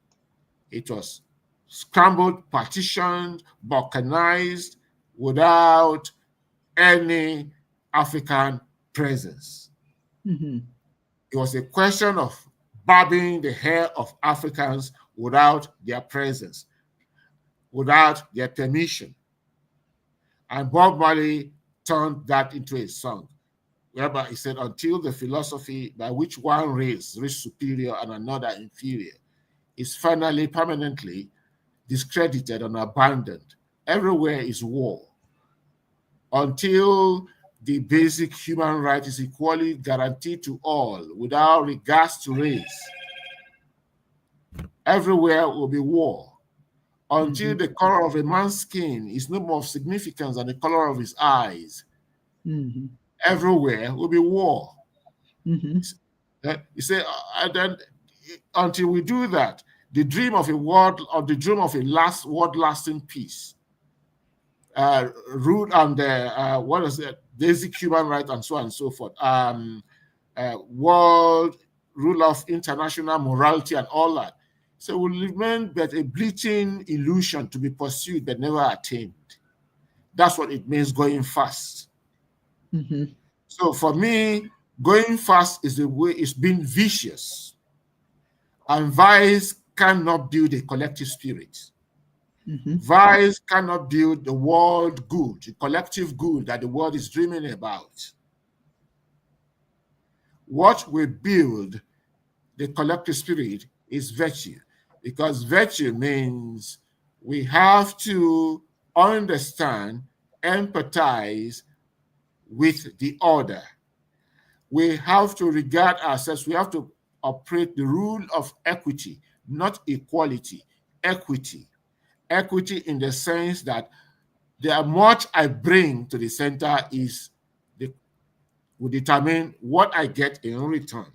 It was scrambled, partitioned, balkanized without any African presence. Mm-hmm. It was a question of barbing the hair of Africans without their presence, without their permission. And Bob Marley turned that into a song, whereby he said, until the philosophy by which one race reached superior and another inferior is finally permanently discredited and abandoned, everywhere is war. Until the basic human right is equally guaranteed to all without regards to race, everywhere will be war. Until Mm-hmm. the color of a man's skin is no more of significance than the color of his eyes, Mm-hmm. everywhere will be war. Mm-hmm. You say, then until we do that, the dream of a world, or the dream of a world-lasting peace, root on the what is it, basic human right and so on and so forth, world rule of international morality and all that. So will remain but a bleating illusion to be pursued but never attained. That's what it means going fast. Mm-hmm. So for me, going fast is the way it's been vicious. And vice cannot build a collective spirit. Mm-hmm. Vice cannot build the world good, the collective good that the world is dreaming about. What will build the collective spirit is virtue, because virtue means we have to understand, empathize with the other. We have to regard ourselves, we have to operate the rule of equity, not equality, equity. Equity in the sense that the much I bring to the center will determine what I get in return.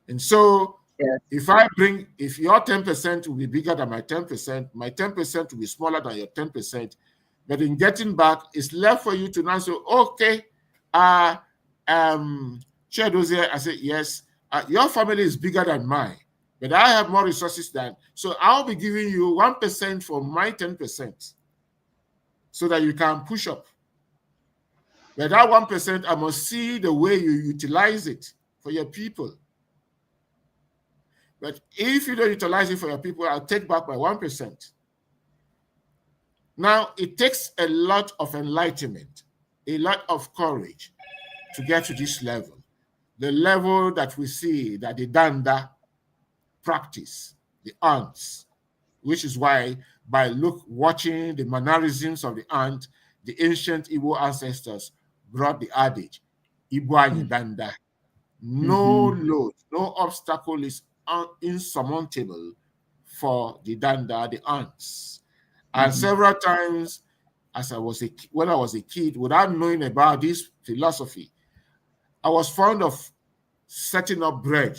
And so Yes. if your 10% will be bigger than my 10%, my 10% will be smaller than your 10%. But in getting back, it's left for you to now say, okay, Chair Dozier, I say, yes, your family is bigger than mine, but I have more resources than, so I'll be giving you 1% for my 10% so that you can push up. But that 1%, I must see the way you utilize it for your people. But if you don't utilize it for your people, I'll take back my 1%. Now, it takes a lot of enlightenment, a lot of courage to get to this level. The level that we see that the Danda practice, the ants, which is why by watching the mannerisms of the ant, the ancient Igbo ancestors brought the adage, Igbo ani Danda. No Mm-hmm. load, no obstacle is insurmountable for the Danda, the ants. And Mm-hmm. several times, when I was a kid, without knowing about this philosophy, I was fond of setting up bread,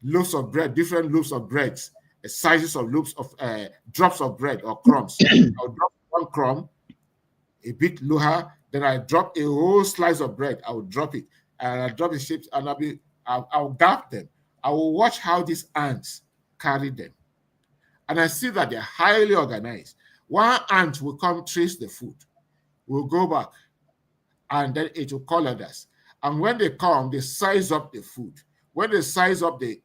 loaves of bread, different loaves of bread, sizes of loaves of drops of bread or crumbs. I'll drop one crumb, a bit lower, then I drop a whole slice of bread. I will drop it, and I drop the shapes, and I'll gap them. I will watch how these ants carry them, and I see that they're highly organized. One ant will come trace the food, will go back, and then it will call others. And when they come, they size up the food. When they size up the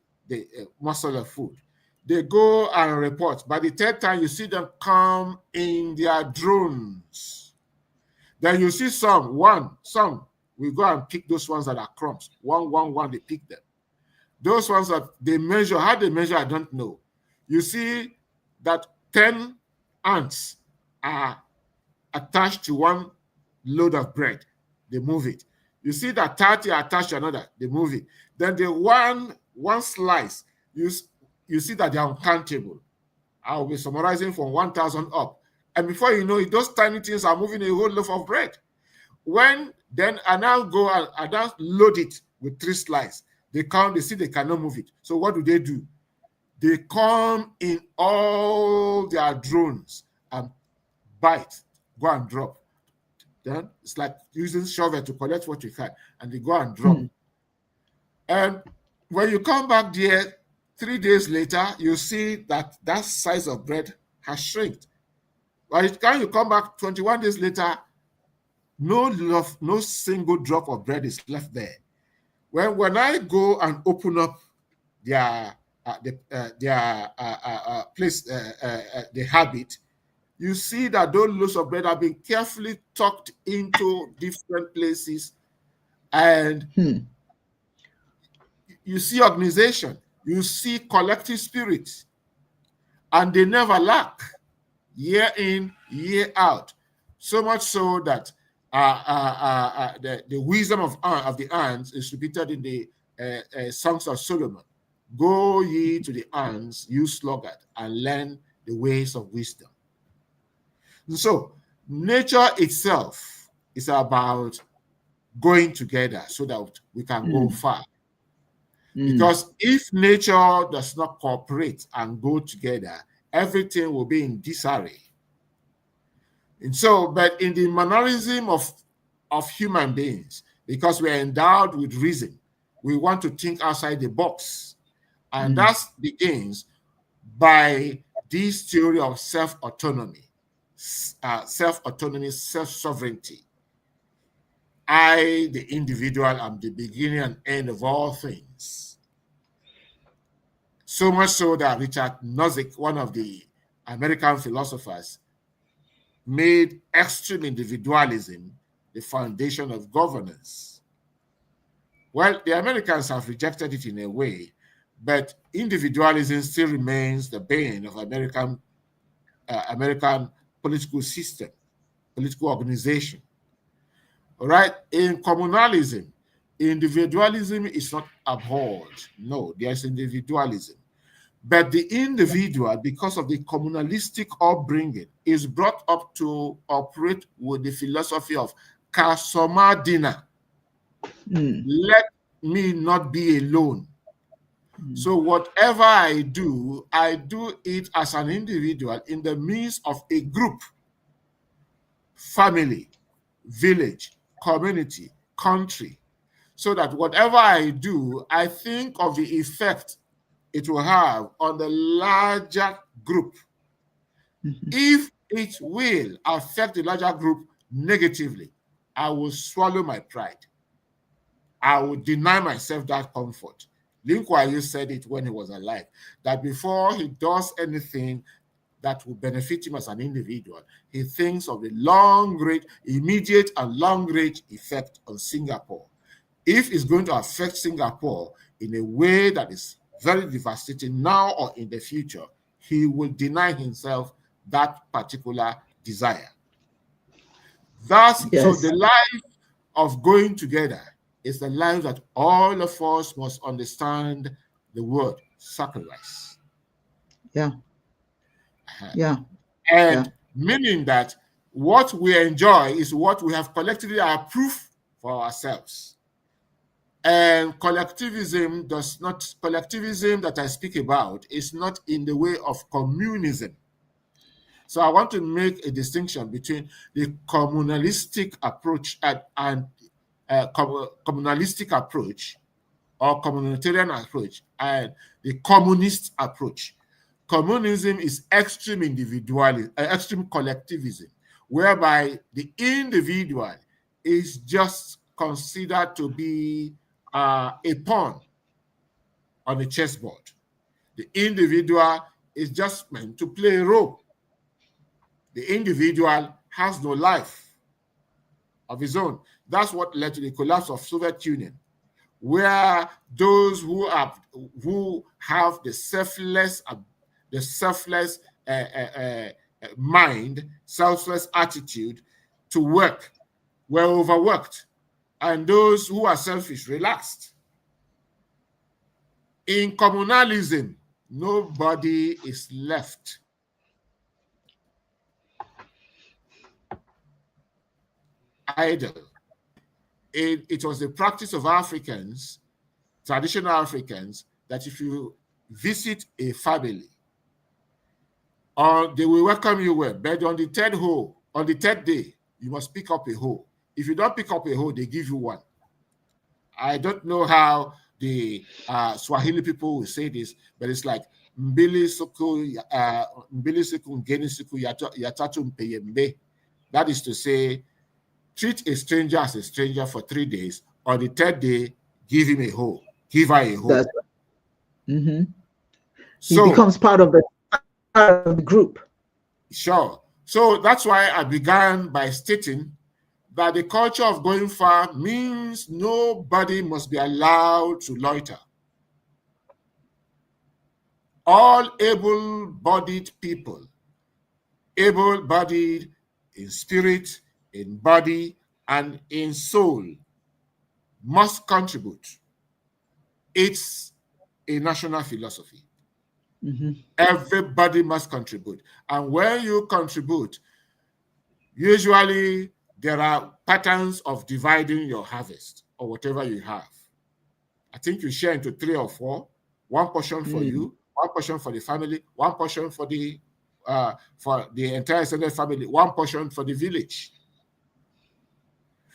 morsel of food, they go and report. By the third time, you see them come in their drones. Then you see some we go and pick those ones that are crumbs. One, they pick them. Those ones that they measure, how they measure, I don't know. You see that 10 ants are attached to one load of bread. They move it. You see that 30 are attached to another. They move it. Then the one slice, you see that they're uncountable. I'll be summarizing from 1,000 up. And before you know it, those tiny things are moving a whole loaf of bread. when then I now go and I now load it with 3 slices. They count, they see they cannot move it. So what do? They come in all their drones and bite, go and drop. Then it's like using shovel to collect what you can, and they go and drop. Hmm. And when you come back there 3 days later, you see that that size of bread has shrinked. By the time you come back 21 days later, no single drop of bread is left there. When I go and open up their place, the habit, you see that those loaves of bread have been carefully tucked into different places, and Hmm. you see organization, you see collective spirit, and they never lack year in, year out. So much so that the wisdom of the ants is repeated in the Songs of Solomon. Go ye to the ants, you sluggard, and learn the ways of wisdom. And so, nature itself is about going together so that we can go Hmm. far. Hmm. Because if nature does not cooperate and go together, everything will be in disarray. And so, but in the mannerism of human beings, because we are endowed with reason, we want to think outside the box. And Hmm. that begins by this theory of self-autonomy, self-sovereignty. I, the individual, am the beginning and end of all things. So much so that Richard Nozick, one of the American philosophers, made extreme individualism the foundation of governance. Well, the Americans have rejected it in a way, but individualism still remains the bane of American political system, political organization. All right, in communalism, individualism is not abhorred. No, there's individualism. But the individual, because of the communalistic upbringing, is brought up to operate with the philosophy of Kasomadina. Hmm. Let me not be alone. Hmm. So whatever I do it as an individual in the midst of a group, family, village, community, country, so that whatever I do, I think of the effect it will have on the larger group. Hmm. If it will affect the larger group negatively, I will swallow my pride. I will deny myself that comfort. Lin Kuan Yew said it when he was alive, that before he does anything that will benefit him as an individual, he thinks of the immediate and long-range effect on Singapore. If it's going to affect Singapore in a way that is very devastating now or in the future, he will deny himself that particular desire. Thus, so Yes. the life of going together is the life that all of us must understand the word sacrifice. Yeah. Uh-huh. Yeah. Yeah. And meaning that what we enjoy is what we have collectively approved for ourselves. And collectivism that I speak about is not in the way of communism. So I want to make a distinction between the communalistic approach communalistic approach or communitarian approach and the communist approach. Communism is extreme individualism, extreme collectivism, whereby the individual is just considered to be a pawn on a chessboard. The individual is just meant to play a role. The individual has no life of his own. That's what led to the collapse of Soviet Union, where those who have the selfless mind, selfless attitude to work were overworked, and those who are selfish relaxed. In communalism, nobody is left idle. it was the practice of Africans, traditional Africans, that if you visit a family, or they will welcome you well, but on the third day, you must pick up a hoe. If you don't pick up a hoe, they give you one. I don't know how the Swahili people will say this, but it's like mbili suku ngeni suku yatatu mpeyembe. That is to say, treat a stranger as a stranger for 3 days. On the third day, give him a hoe, give her a hoe. That's mm-hmm. He So becomes part of the group. sure. So that's why I began by stating that the culture of going far means nobody must be allowed to loiter. All able-bodied people, able-bodied in spirit, in body, and in soul, must contribute. It's a national philosophy. Mm-hmm. Everybody must contribute. And when you contribute, usually there are patterns of dividing your harvest or whatever you have. I think you share into 3 or 4. One portion for you, one portion for the family, one portion for the entire extended family, one portion for the village.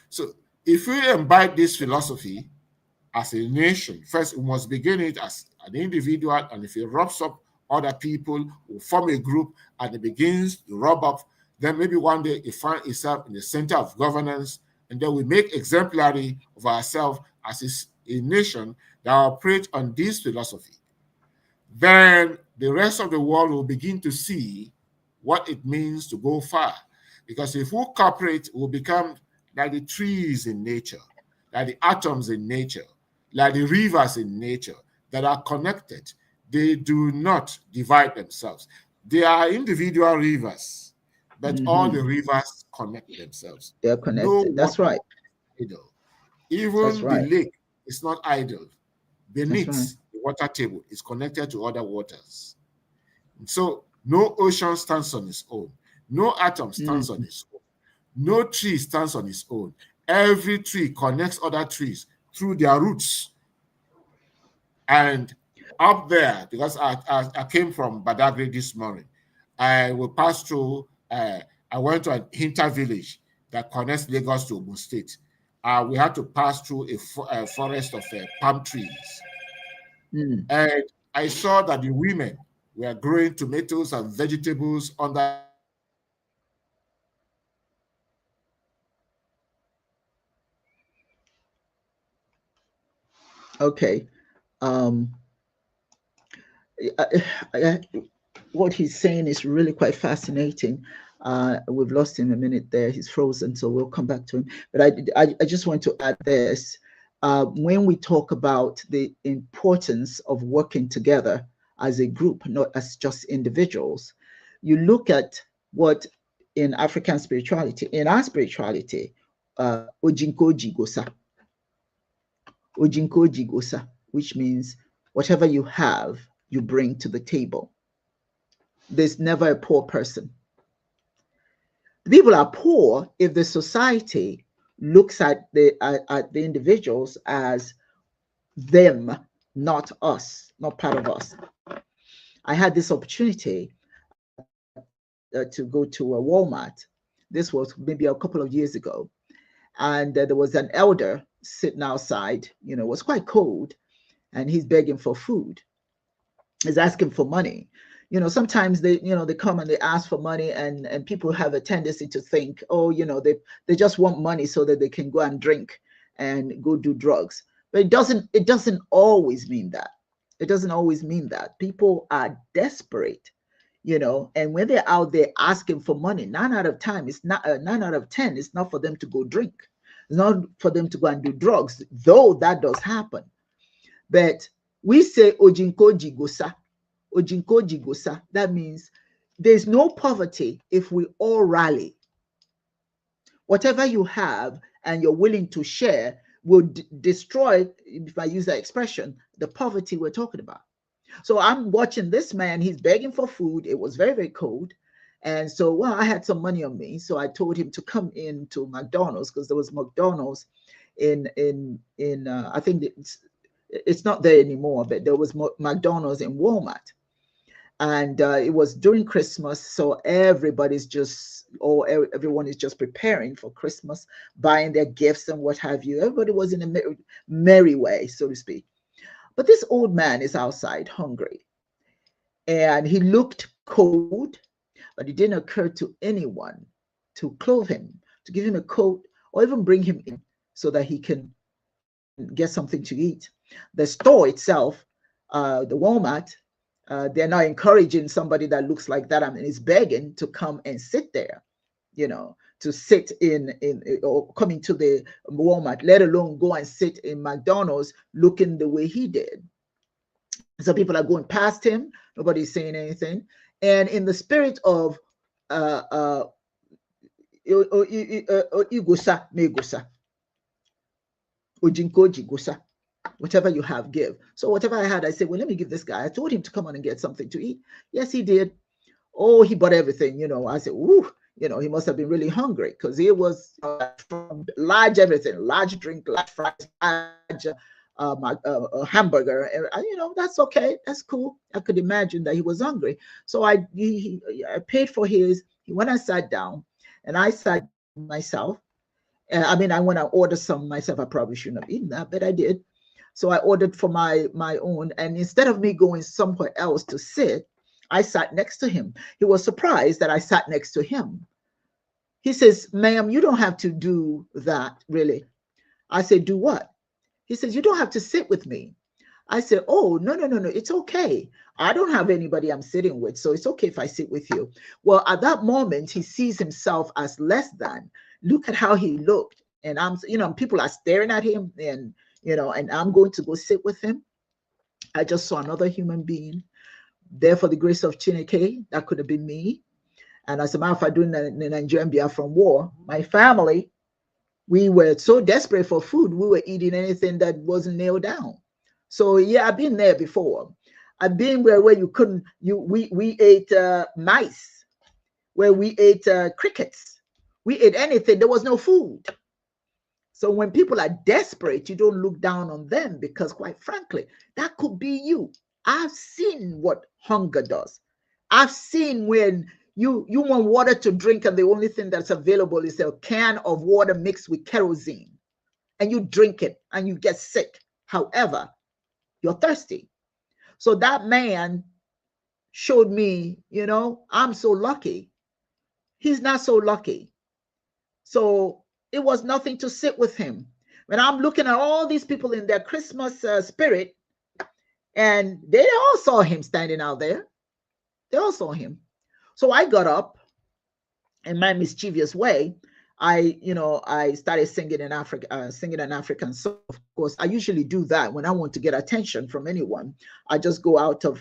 So if we imbibe this philosophy as a nation, first we must begin it as an individual, and if it rubs up other people, we form a group and it begins to rub up, then maybe one day it finds itself in the center of governance, and then we make exemplary of ourselves as a nation that operates on this philosophy. Then the rest of the world will begin to see what it means to go far. Because if we cooperate, we'll become like the trees in nature, like the atoms in nature, like the rivers in nature that are connected. They do not divide themselves. They are individual rivers, but all Mm-hmm. the rivers connect themselves. They're No connected. That's water right. is idle. That's Even the right. lake is not idle. That's right. Beneath the water table is connected to other waters. So no ocean stands on its own. No atom stands on Mm-hmm. its own. No tree stands on its own. Every tree connects other trees through their roots. And up there, because I came from Badagry this morning, I will pass through, I went to an inter village that connects Lagos to Ogun State. We had to pass through a forest of palm trees. Mm. And I saw that the women were growing tomatoes and vegetables under the palm trees. And they were selling them to the farmers. Okay. Um, I, I, what he's saying is really quite fascinating. We've lost him a minute there. He's frozen, so we'll come back to him. But I just want to add this. When we talk about the importance of working together as a group, not as just individuals, you look at what in African spirituality, in our spirituality, Ojinko Jigosa, Ojinko Jigosa, which means whatever you have, you bring to the table. There's never a poor person. The people are poor if the society looks at the individuals as them, not us, not part of us. I had this opportunity to go to a Walmart. This was maybe a couple of years ago, and there was an elder sitting outside. You know, it was quite cold, and he's begging for food. He's asking for money. You know, sometimes they come and they ask for money, and people have a tendency to think, oh, they just want money so that they can go and drink and go do drugs. But it doesn't always mean that. It doesn't always mean that. People are desperate, and when they're out there asking for money, 9 out of 10, it's not 9 out of 10, it's not for them to go drink. It's not for them to go and do drugs, though that does happen. But we say ojinko jigosa. Ojinko jigosa. That means there's no poverty if we all rally. Whatever you have and you're willing to share will destroy, if I use that expression, the poverty we're talking about. So I'm watching this man, he's begging for food. It was very, very cold. And so, well, I had some money on me. So I told him to come in to McDonald's, because there was McDonald's in I think it's not there anymore, but there was McDonald's in Walmart, and it was during Christmas, so everyone is just preparing for Christmas, buying their gifts and what have you. Everybody was in a merry way, so to speak. But this old man is outside hungry, and he looked cold, but it didn't occur to anyone to clothe him, to give him a coat, or even bring him in so that he can get something to eat. The store itself, the Walmart, they're not encouraging somebody that looks like that, I mean, is begging to come and sit there, to sit in or coming to the Walmart, let alone go and sit in McDonald's looking the way he did. So people are going past him, nobody's saying anything. And in the spirit of igusa megusa, ojinkoji gusa, whatever you have, give. So whatever I had, I said, well, let me give this guy. I told him to come on and get something to eat. Yes, he did. Oh, he bought everything. I said, ooh, he must have been really hungry, because he was from large everything, large drink, large fries, large hamburger. That's okay. That's cool. I could imagine that he was hungry. So I paid for his. He went and sat down, and I sat myself. I mean, I went and ordered some myself. I probably shouldn't have eaten that, but I did. So I ordered for my own, and instead of me going somewhere else to sit, I sat next to him. He was surprised that I sat next to him. He says, ma'am, you don't have to do that, really. I said, do what? He says, you don't have to sit with me. I said, oh, no, it's okay. I don't have anybody I'm sitting with, so it's okay if I sit with you. Well, at that moment, he sees himself as less than. Look at how he looked. And people are staring at him, and I'm going to go sit with him. I just saw another human being there for the grace of Chineke. That could have been me. And as a matter of fact, during the Nigerian Biafran War, my family, we were so desperate for food, we were eating anything that wasn't nailed down. So yeah, I've been there before. I've been where you couldn't, we ate mice, where we ate crickets. We ate anything. There was no food. So when people are desperate, you don't look down on them, because quite frankly, that could be you. I've seen what hunger does. I've seen when you want water to drink, and the only thing that's available is a can of water mixed with kerosene, and you drink it and you get sick. However, you're thirsty. So that man showed me, I'm so lucky. He's not so lucky. So it was nothing to sit with him. When I'm looking at all these people in their Christmas spirit, and they all saw him standing out there. They all saw him. So I got up in my mischievous way. I started singing in Africa, singing an African song. Of course, I usually do that when I want to get attention from anyone. I just go out of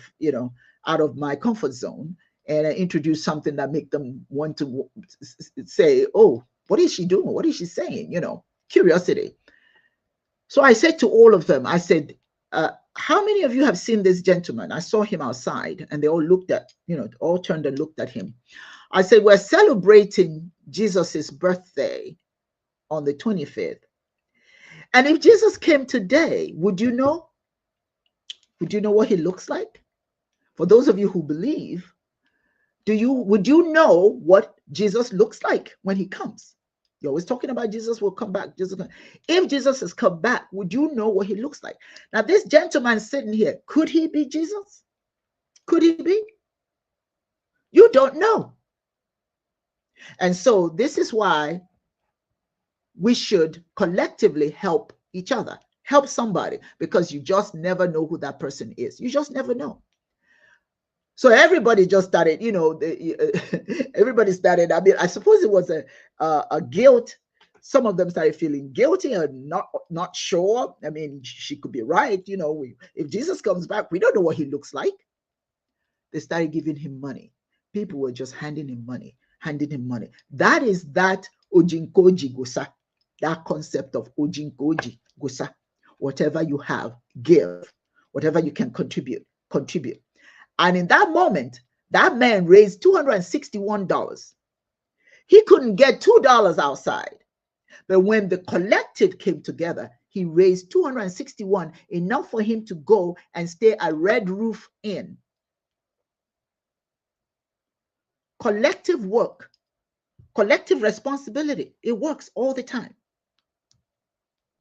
my comfort zone, and I introduce something that make them want to say, oh, what is she doing? What is she saying? Curiosity. So I said to all of them, I said, how many of you have seen this gentleman? I saw him outside, and they all looked at, all turned and looked at him. I said, we're celebrating Jesus's birthday on the 25th. And if Jesus came today, would you know? Would you know what he looks like? For those of you who believe, would you know what Jesus looks like when he comes? You're always talking about Jesus will come back. If Jesus has come back, would you know what he looks like? Now, this gentleman sitting here, could he be Jesus? Could he be? You don't know. And so this is why we should collectively help each other, help somebody, because you just never know who that person is. You just never know. So everybody just started, everybody started. I mean, I suppose it was a guilt. Some of them started feeling guilty and not sure. I mean, she could be right. If Jesus comes back, we don't know what he looks like. They started giving him money. People were just handing him money. That is that ojinkoji gusa, that concept of ojinkoji gusa. Whatever you have, give. Whatever you can contribute. And in that moment, that man raised $261. He couldn't get $2 outside. But when the collective came together, he raised 261, enough for him to go and stay at Red Roof Inn. Collective work, collective responsibility, it works all the time.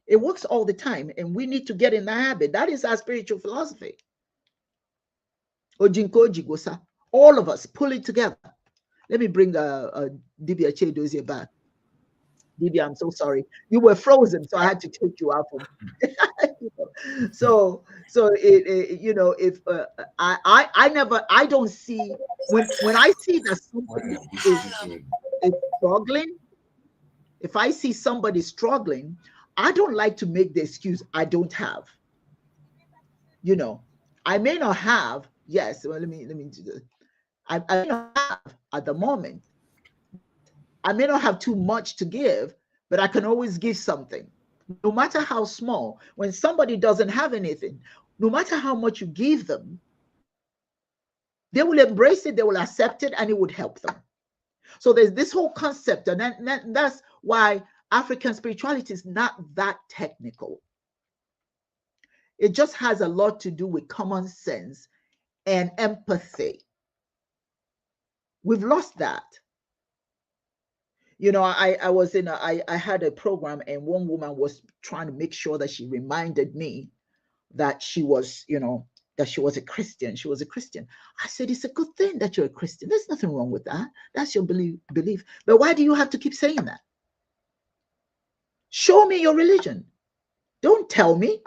It works all the time, and we need to get in the habit. That is our spiritual philosophy. Ojinko Jigosa. All of us pull it together. Let me bring Dibia Chedozie back. Dibia, I'm so sorry. You were frozen, so I had to take you out from. So you know, if I don't see when I see that somebody is struggling. If I see somebody struggling, I don't like to make the excuse I don't have. You know, I may not have. Yes, well, let me do this. I may not have at the moment. I may not have too much to give, but I can always give something, no matter how small. When somebody doesn't have anything, no matter how much you give them, they will embrace it, they will accept it, and it would help them. So there's this whole concept, and that's why African spirituality is not that technical. It just has a lot to do with common sense and empathy. We've lost that. You know, I was in I had a program, and one woman was trying to make sure that she reminded me that she was, you know, that she was a Christian. She was a Christian. I said, it's a good thing that you're a Christian. There's nothing wrong with that. That's your belief. But why do you have to keep saying that? Show me your religion. Don't tell me.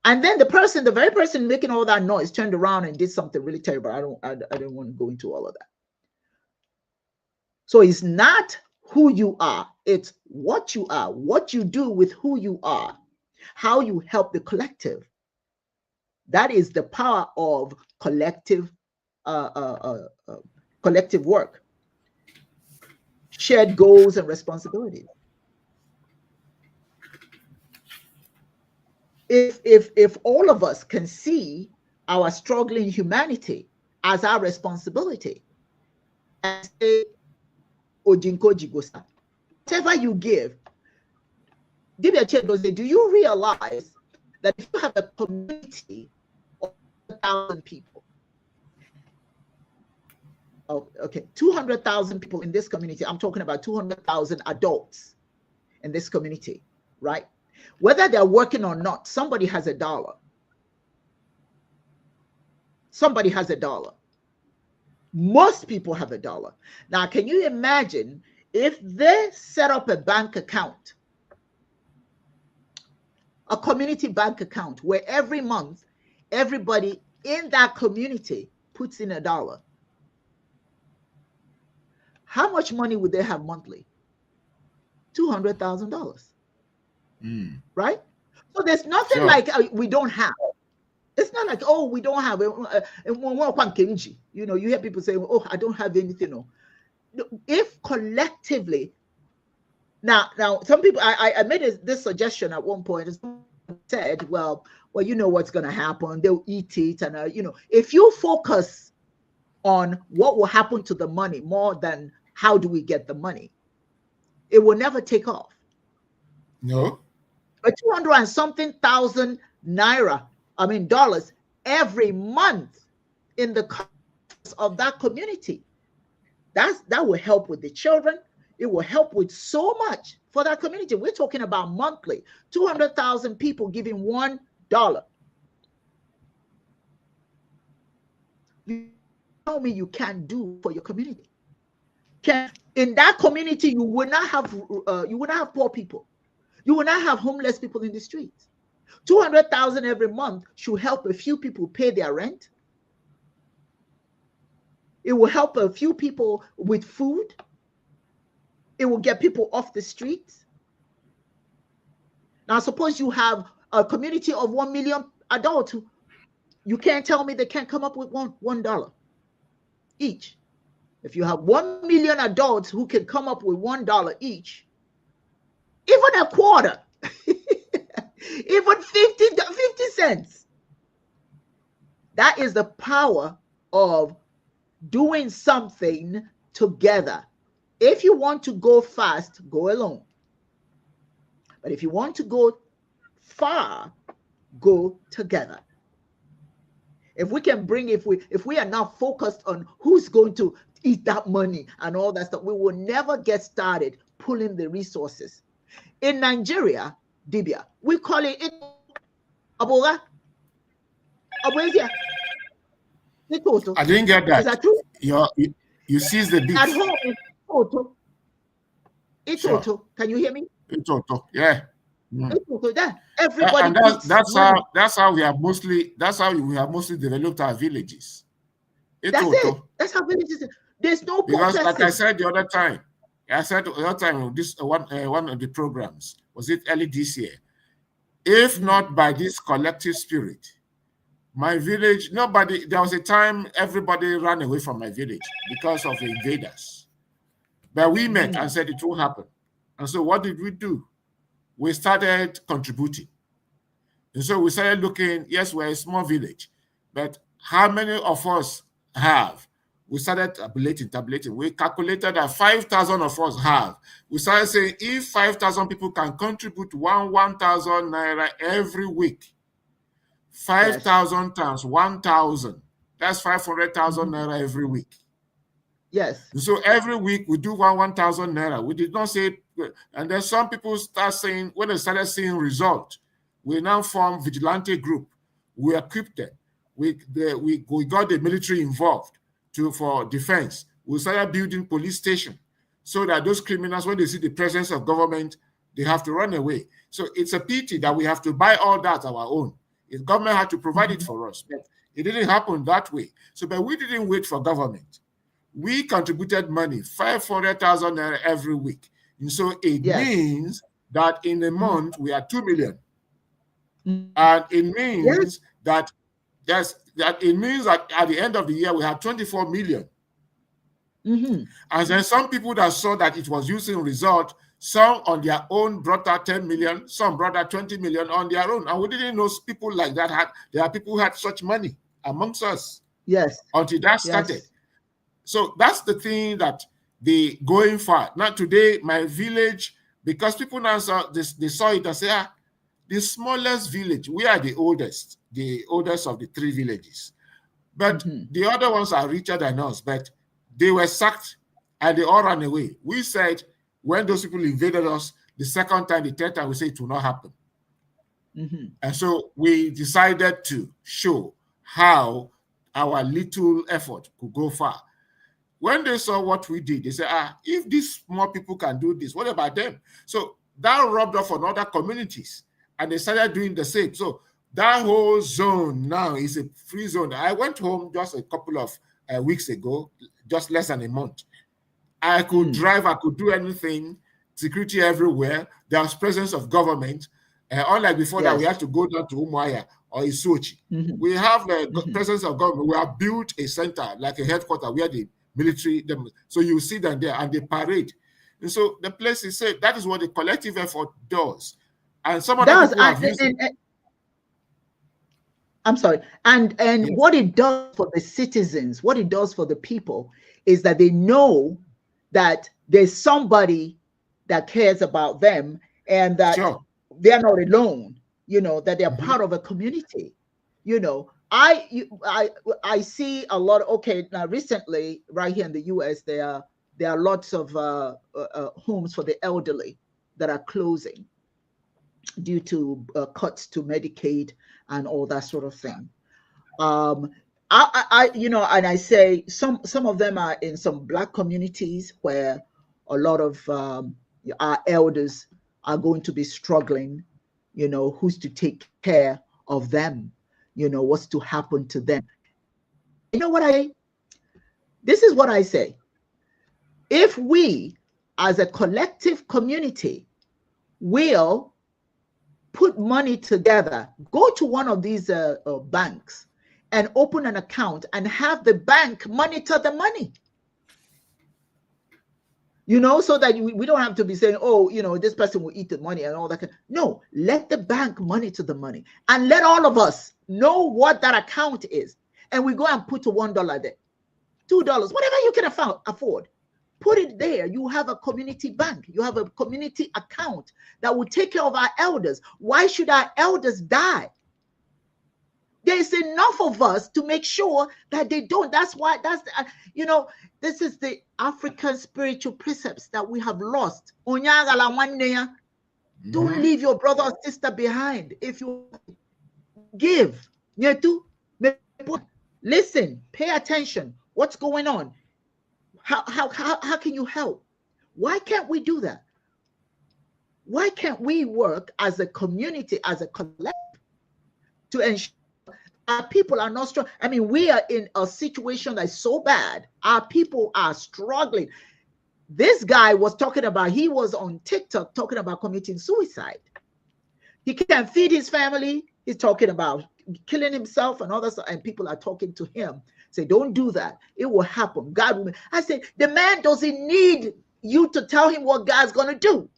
And then the very person making all that noise turned around and did something really terrible. I don't want to go into all of that. So it's not who you are. It's what you are, what you do with who you are, how you help the collective. That is the power of collective collective work, shared goals and responsibilities. If all of us can see our struggling humanity as our responsibility and say, Ojinko Jigosa, whatever you give, do you realize that if you have a community of 1,000 people, okay, 200,000 people in this community, I'm talking about 200,000 adults in this community, right? Whether they're working or not, somebody has $1. Somebody has $1. Most people have $1. Now, can you imagine if they set up a bank account, a community bank account, where every month, everybody in that community puts in $1? How much money would they have monthly? $200,000. Right? So there's nothing like we don't have. It's not like, oh, we don't have. You know, you hear people say, oh, I don't have anything. No. If collectively, now some people, I made this suggestion at one point. Said, well, you know what's going to happen. They'll eat it, and you know, if you focus on what will happen to the money more than how do we get the money, it will never take off. No. But 200 and something thousand dollars every month in the cost of that community. That will help with the children. It will help with so much for that community. We're talking about monthly, 200,000 people giving $1. You tell me you can't do for your community. In that community, you will not have poor people. You will not have homeless people in the streets. 200,000 every month should help a few people pay their rent. It will help a few people with food. It will get people off the streets. Now, suppose you have a community of 1 million adults. You can't tell me they can't come up with $1 each. If you have 1 million adults who can come up with $1 each, even a quarter, even 50 cents. That is the power of doing something together. If you want to go fast, go alone. But if you want to go far, go together. If we can bring, if we are now focused on who's going to eat that money and all that stuff, we will never get started pulling the resources. In Nigeria, Dibia, we call it itoto. Aboga. Aboezia. Itoto. I didn't get Is that. that true? You seize the beat. At home, itoto. Sure. Itoto. Can you hear me? Itoto. Yeah. Itoto. That everybody And puts money. that's how we have mostly developed our villages. That's it. Itoto. That's how villages. There's no Because like I processing. said the other time, this one of the programs, was it early this year? If not by this collective spirit, my village, there was a time everybody ran away from my village because of the invaders. But we met and said it will happen. And so what did we do? We started contributing. And so we started looking, yes, we're a small village, but how many of us have? We started tabulating. We calculated that 5,000 of us have. We started saying if 5,000 people can contribute 1,000 naira every week, 5,000 times 1,000, that's 500,000 naira every week. Yes. So every week we do 1,000 naira. We did not say, and then some people start saying, when they started seeing result, we now form vigilante group. We equipped them. We got the military involved for defense. We started building police station so that those criminals, when they see the presence of government, they have to run away. So it's a pity that we have to buy all that our own. The government had to provide it for us, but it didn't happen that way. So, but we didn't wait for government. We contributed money, 500,000 naira every week. And so it means that in a month we are 2 million. And it means that at the end of the year we have 24 million. And then some people that saw that it was using result, some on their own brought out 10 million, some brought out 20 million on their own. And we didn't know people like that there are people who had such money amongst us. Yes. Until that started. So that's the thing that they going far. Now today, my village, because people now saw this, they saw it and say, the smallest village, we are the oldest of the 3 villages. But the other ones are richer than us, but they were sacked and they all ran away. We said, when those people invaded us, the second time, the third time, we said it will not happen. And so we decided to show how our little effort could go far. When they saw what we did, they said, if these small people can do this, what about them? So that rubbed off on other communities, and they started doing the same. So that whole zone now is a free zone. I went home just a couple of weeks ago, just less than a month. I could drive, I could do anything, security everywhere. There was presence of government. Unlike before that, we had to go down to Umuahia or Isochi. We have the presence of government. We have built a center, like a headquarters, where the military, so you see them there and they parade. And so the place is said that is what the collective effort does. And some of the people have used I'm sorry. And what it does for the citizens, what it does for the people is that they know that there's somebody that cares about them and that they're not alone, that they're part of a community. I see a lot. Okay, now recently, right here in the U.S., there are lots of homes for the elderly that are closing due to cuts to Medicaid and all that sort of thing. And I say some of them are in some Black communities where a lot of our elders are going to be struggling. Who's to take care of them? What's to happen to them? You know what this is what I say. If we, as a collective community, will put money together, go to one of these banks and open an account and have the bank monitor the money. So that we don't have to be saying, this person will eat the money and all that. No, let the bank monitor the money and let all of us know what that account is. And we go and put $1 there, $2, whatever you can afford. Put it there. You have a community bank. You have a community account that will take care of our elders. Why should our elders die? There's enough of us to make sure that they don't. That's why, this is the African spiritual precepts that we have lost. Don't leave your brother or sister behind. If you give, listen, pay attention. What's going on? How can you help? Why can't we do that? Why can't we work as a community, as a collective, to ensure our people are not strong? I mean, we are in a situation that's so bad. Our people are struggling. This guy was talking about, he was on TikTok talking about committing suicide. He can't feed his family. He's talking about killing himself and others, and people are talking to him. Say, don't do that. It will happen. God will. I said, the man doesn't need you to tell him what God's going to do.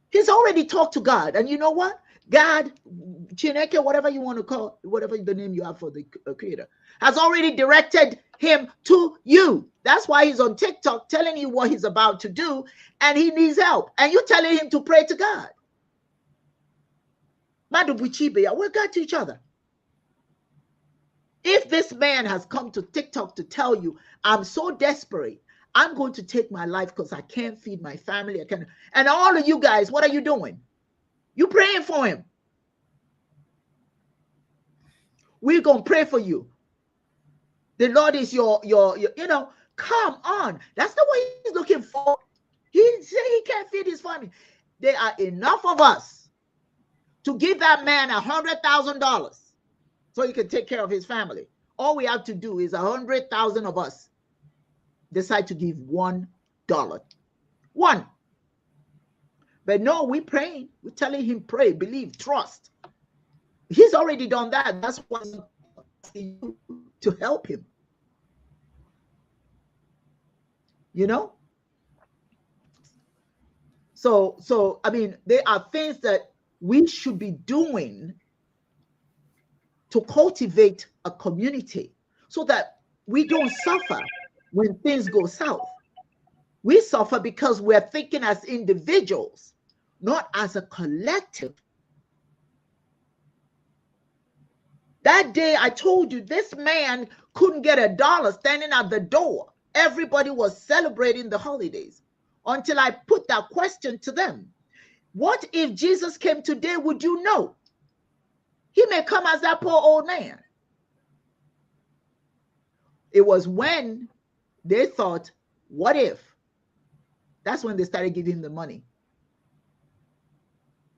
He's already talked to God. And you know what? God, Chineke, whatever you want to call, whatever the name you have for the creator, has already directed him to you. That's why he's on TikTok telling you what he's about to do, and he needs help. And you're telling him to pray to God. We got to each other. If this man has come to TikTok to tell you, I'm so desperate, I'm going to take my life because I can't feed my family. I can't. And all of you guys, what are you doing? You praying for him. We're going to pray for you. The Lord is your, come on. That's not what he's looking for. He said he can't feed his family. There are enough of us to give that man $100,000 so he can take care of his family. All we have to do is 100,000 of us decide to give $1. One. But no, we're praying. We're telling him, pray, believe, trust. He's already done that. That's why he's asking you to help him. You know? So I mean, there are things that we should be doing to cultivate a community so that we don't suffer when things go south. We suffer because we're thinking as individuals, not as a collective. That day I told you, this man couldn't get $1 standing at the door. Everybody was celebrating the holidays until I put that question to them. What if Jesus came today? Would you know? He may come as that poor old man. It was when they thought, what if? That's when they started giving him the money.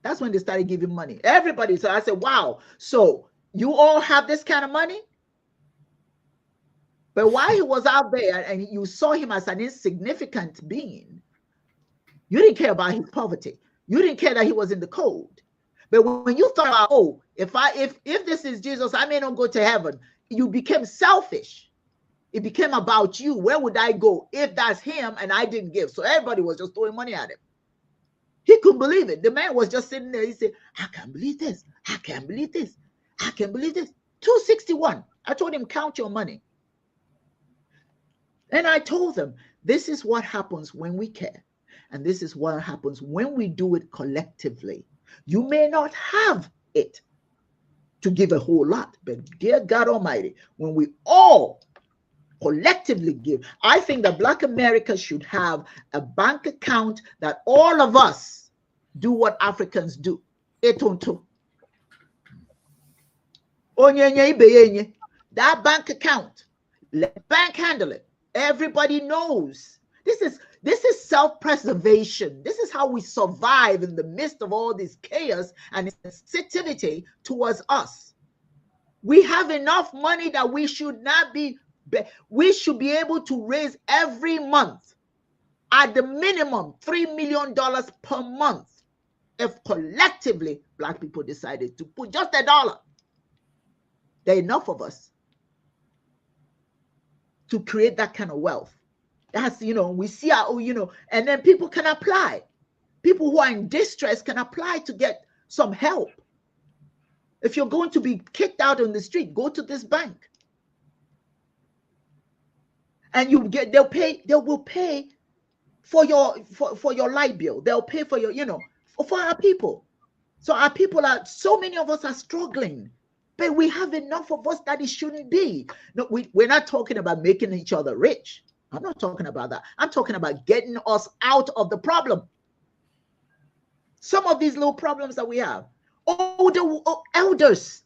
That's when they started giving money. Everybody. So I said, wow. So you all have this kind of money? But while he was out there and you saw him as an insignificant being, you didn't care about his poverty. You didn't care that he was in the cold. But when you thought about, oh, if this is Jesus, I may not go to heaven, you became selfish. It became about you. Where would I go if that's him and I didn't give? So everybody was just throwing money at him. He couldn't believe it. The man was just sitting there. He said, I can't believe this. I can't believe this. I can't believe this. 261. I told him, count your money. And I told them, this is what happens when we care. And this is what happens when we do it collectively. You may not have it to give a whole lot, but dear God Almighty, when we all collectively give, I think that Black America should have a bank account that all of us do what Africans do. Etonto. That bank account, let the bank handle it. Everybody knows. This is self-preservation. This is how we survive in the midst of all this chaos and sensitivity towards us. We have enough money that we should be able to raise every month at the minimum $3 million per month if collectively Black people decided to put just $1. There are enough of us to create that kind of wealth. That's, we see and then people can apply. People who are in distress can apply to get some help. If you're going to be kicked out on the street, go to this bank. And they will pay for your light bill. They'll pay for your, for our people. So our people are, so many of us are struggling, but we have enough of us that it shouldn't be. No, we're not talking about making each other rich. I'm not talking about that. I'm talking about getting us out of the problem. Some of these little problems that we have. Elders.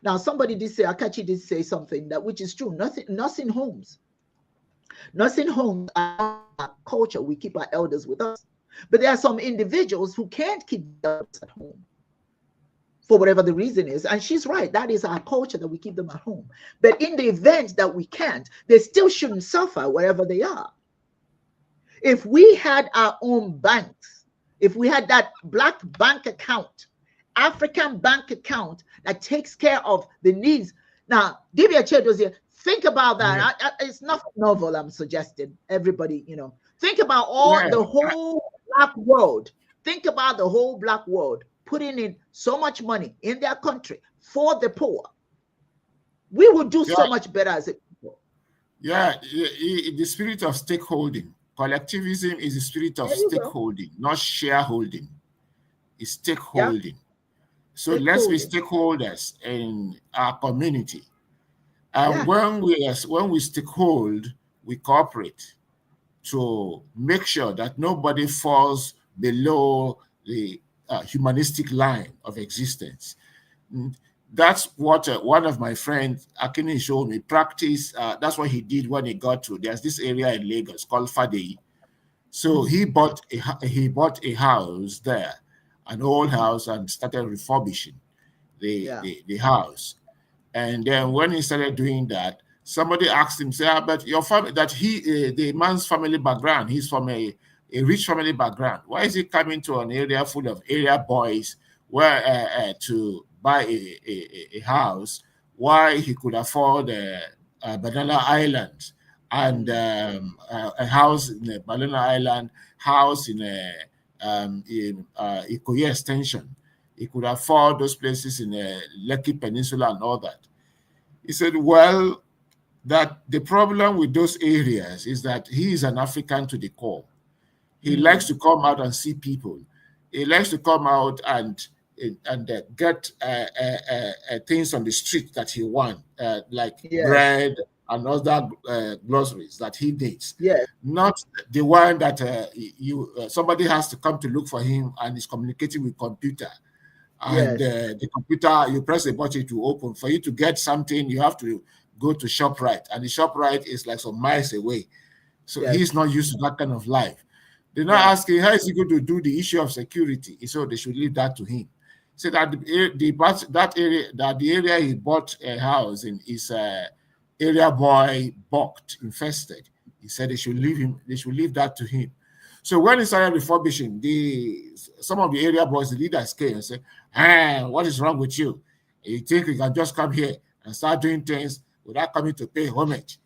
Now, somebody did say, Akachi did say something that which is true. Nursing homes. Nursing homes are our culture. We keep our elders with us. But there are some individuals who can't keep their elders at home for whatever the reason is. And she's right. That is our culture, that we keep them at home. But in the event that we can't, they still shouldn't suffer wherever they are. If we had our own banks, if we had that black bank account, African bank account that takes care of the needs. Now, give me a chair, here. Think about that. Yeah. It's not novel, I'm suggesting. Everybody, think about Yeah. the whole black world. Think about the whole black world putting in so much money in their country for the poor. We would do so much better as a people. Yeah. The spirit of stakeholding. Collectivism is the spirit of There you go. stakeholding, not shareholding. It's Yeah, stakeholding. So let's be stakeholding. stakeholders in our community. And Yeah, when we stakehold, we cooperate to make sure that nobody falls below the humanistic line of existence. That's what one of my friends, Akini, showed me practice. That's what he did when he got to. There's this area in Lagos called Fadei. So he bought a house there, an old house, and started refurbishing yeah. the house. And then when he started doing that, somebody asked him, say, but your family, that the man's family background, he's from a rich family background. Why is he coming to an area full of area boys where to buy a house? Why he could afford Banana Island and a house in the Banana Island, house in Ikoyi Extension. He could afford those places in the Lekki Peninsula and all that. He said, well, that the problem with those areas is that he is an African to the core. He likes to come out and see people. He likes to come out and get things on the street that he wants, like Yes. bread and other groceries that he needs. Yes. Not the one that somebody has to come to look for him and is communicating with computer. And Yes. the computer, you press a button to open. For you to get something, you have to go to ShopRite, and the ShopRite is like some miles away. So he's Yes. not used to that kind of life. They're not Yeah. asking how is he going to do the issue of security. So they should leave that to him. So that the area he bought a house in is area boy bucked, infested. He said they should leave that to him. So when he started refurbishing, some of the area boys, the leaders came and said, what is wrong with you? You think you can just come here and start doing things without coming to pay homage?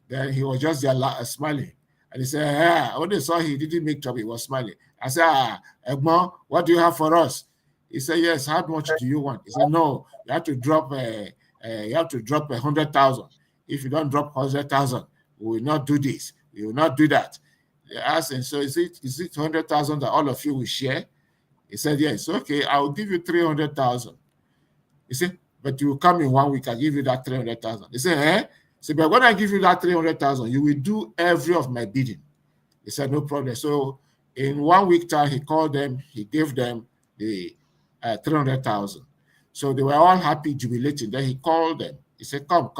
Then he was just there smiling. And he said, when they saw he didn't make trouble, he was smiling. I said, Egmont, what do you have for us? He said, yes, how much do you want? He said, no, you have to drop 100,000. If you don't drop 100,000, we will not do this. We will not do that. They asked him, so is it 100,000 that all of you will share? He said, yes. Okay, I will give you 300,000. He said, but you will come in 1 week, I'll give you that 300,000. He said, eh? He said, but when I give you that 300,000, you will do every of my bidding. He said, no problem. So in 1 week time, he called them, he gave them the 300,000. So they were all happy, jubilating. Then he called them. He said, come.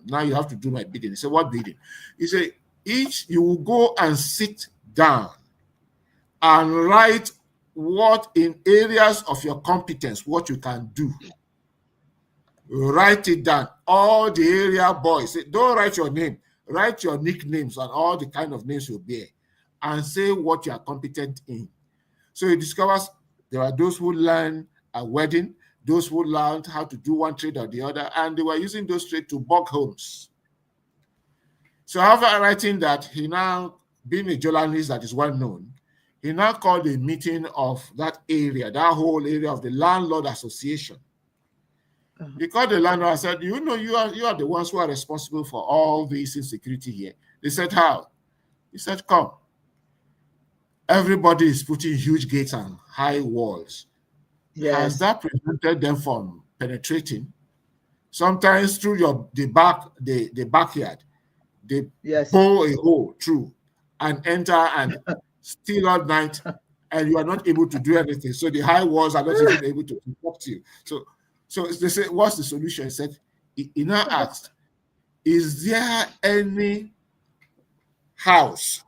Now you have to do my bidding. He said, what bidding? He said, you will go and sit down and write what in areas of your competence, what you can do. Write it down. All the area boys, don't write your name, write your nicknames and all the kind of names you bear, and say what you are competent in. So he discovers there are those who learn a wedding, those who learned how to do one trade or the other, and they were using those trades to bug homes. So after writing that, he now, being a journalist that is well known, he now called a meeting of that area, that whole area of the Landlord Association. Uh-huh. He called the landlord and said, you know, you are the ones who are responsible for all this insecurity here. They said, how? He said, come. Everybody is putting huge gates and high walls. Has Yes. that prevented them from penetrating? Sometimes through the backyard, they Yes. bow a hole through and enter and steal all night, and you are not able to do anything. So the high walls are not even able to protect you. So they say, what's the solution? He said, he now asked, is there any house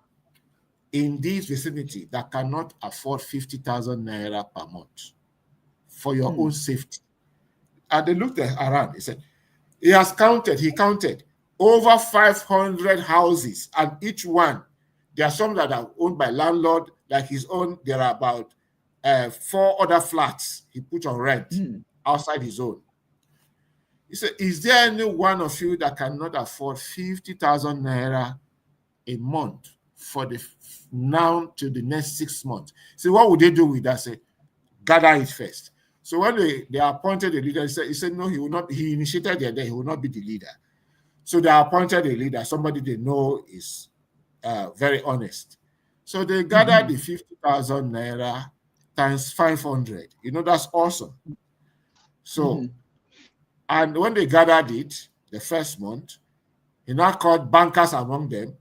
in this vicinity that cannot afford 50,000 naira per month for your Hmm. own safety? And they looked around. He said, he counted over 500 houses, and each one, there are some that are owned by landlord, like his own. There are about 4 other flats he put on rent Hmm. outside his own. He said, is there any one of you that cannot afford 50,000 naira a month for the now to the next 6 months? So what would they do with that? Say, gather it first. So when they appointed a leader, he said, no, he will not. He initiated the idea, he will not be the leader. So they appointed a leader, somebody they know is very honest. So they gathered Mm-hmm. the 50,000 naira times 500. You know, that's awesome. Mm-hmm. So, and when they gathered it the first month, he now called bankers among them.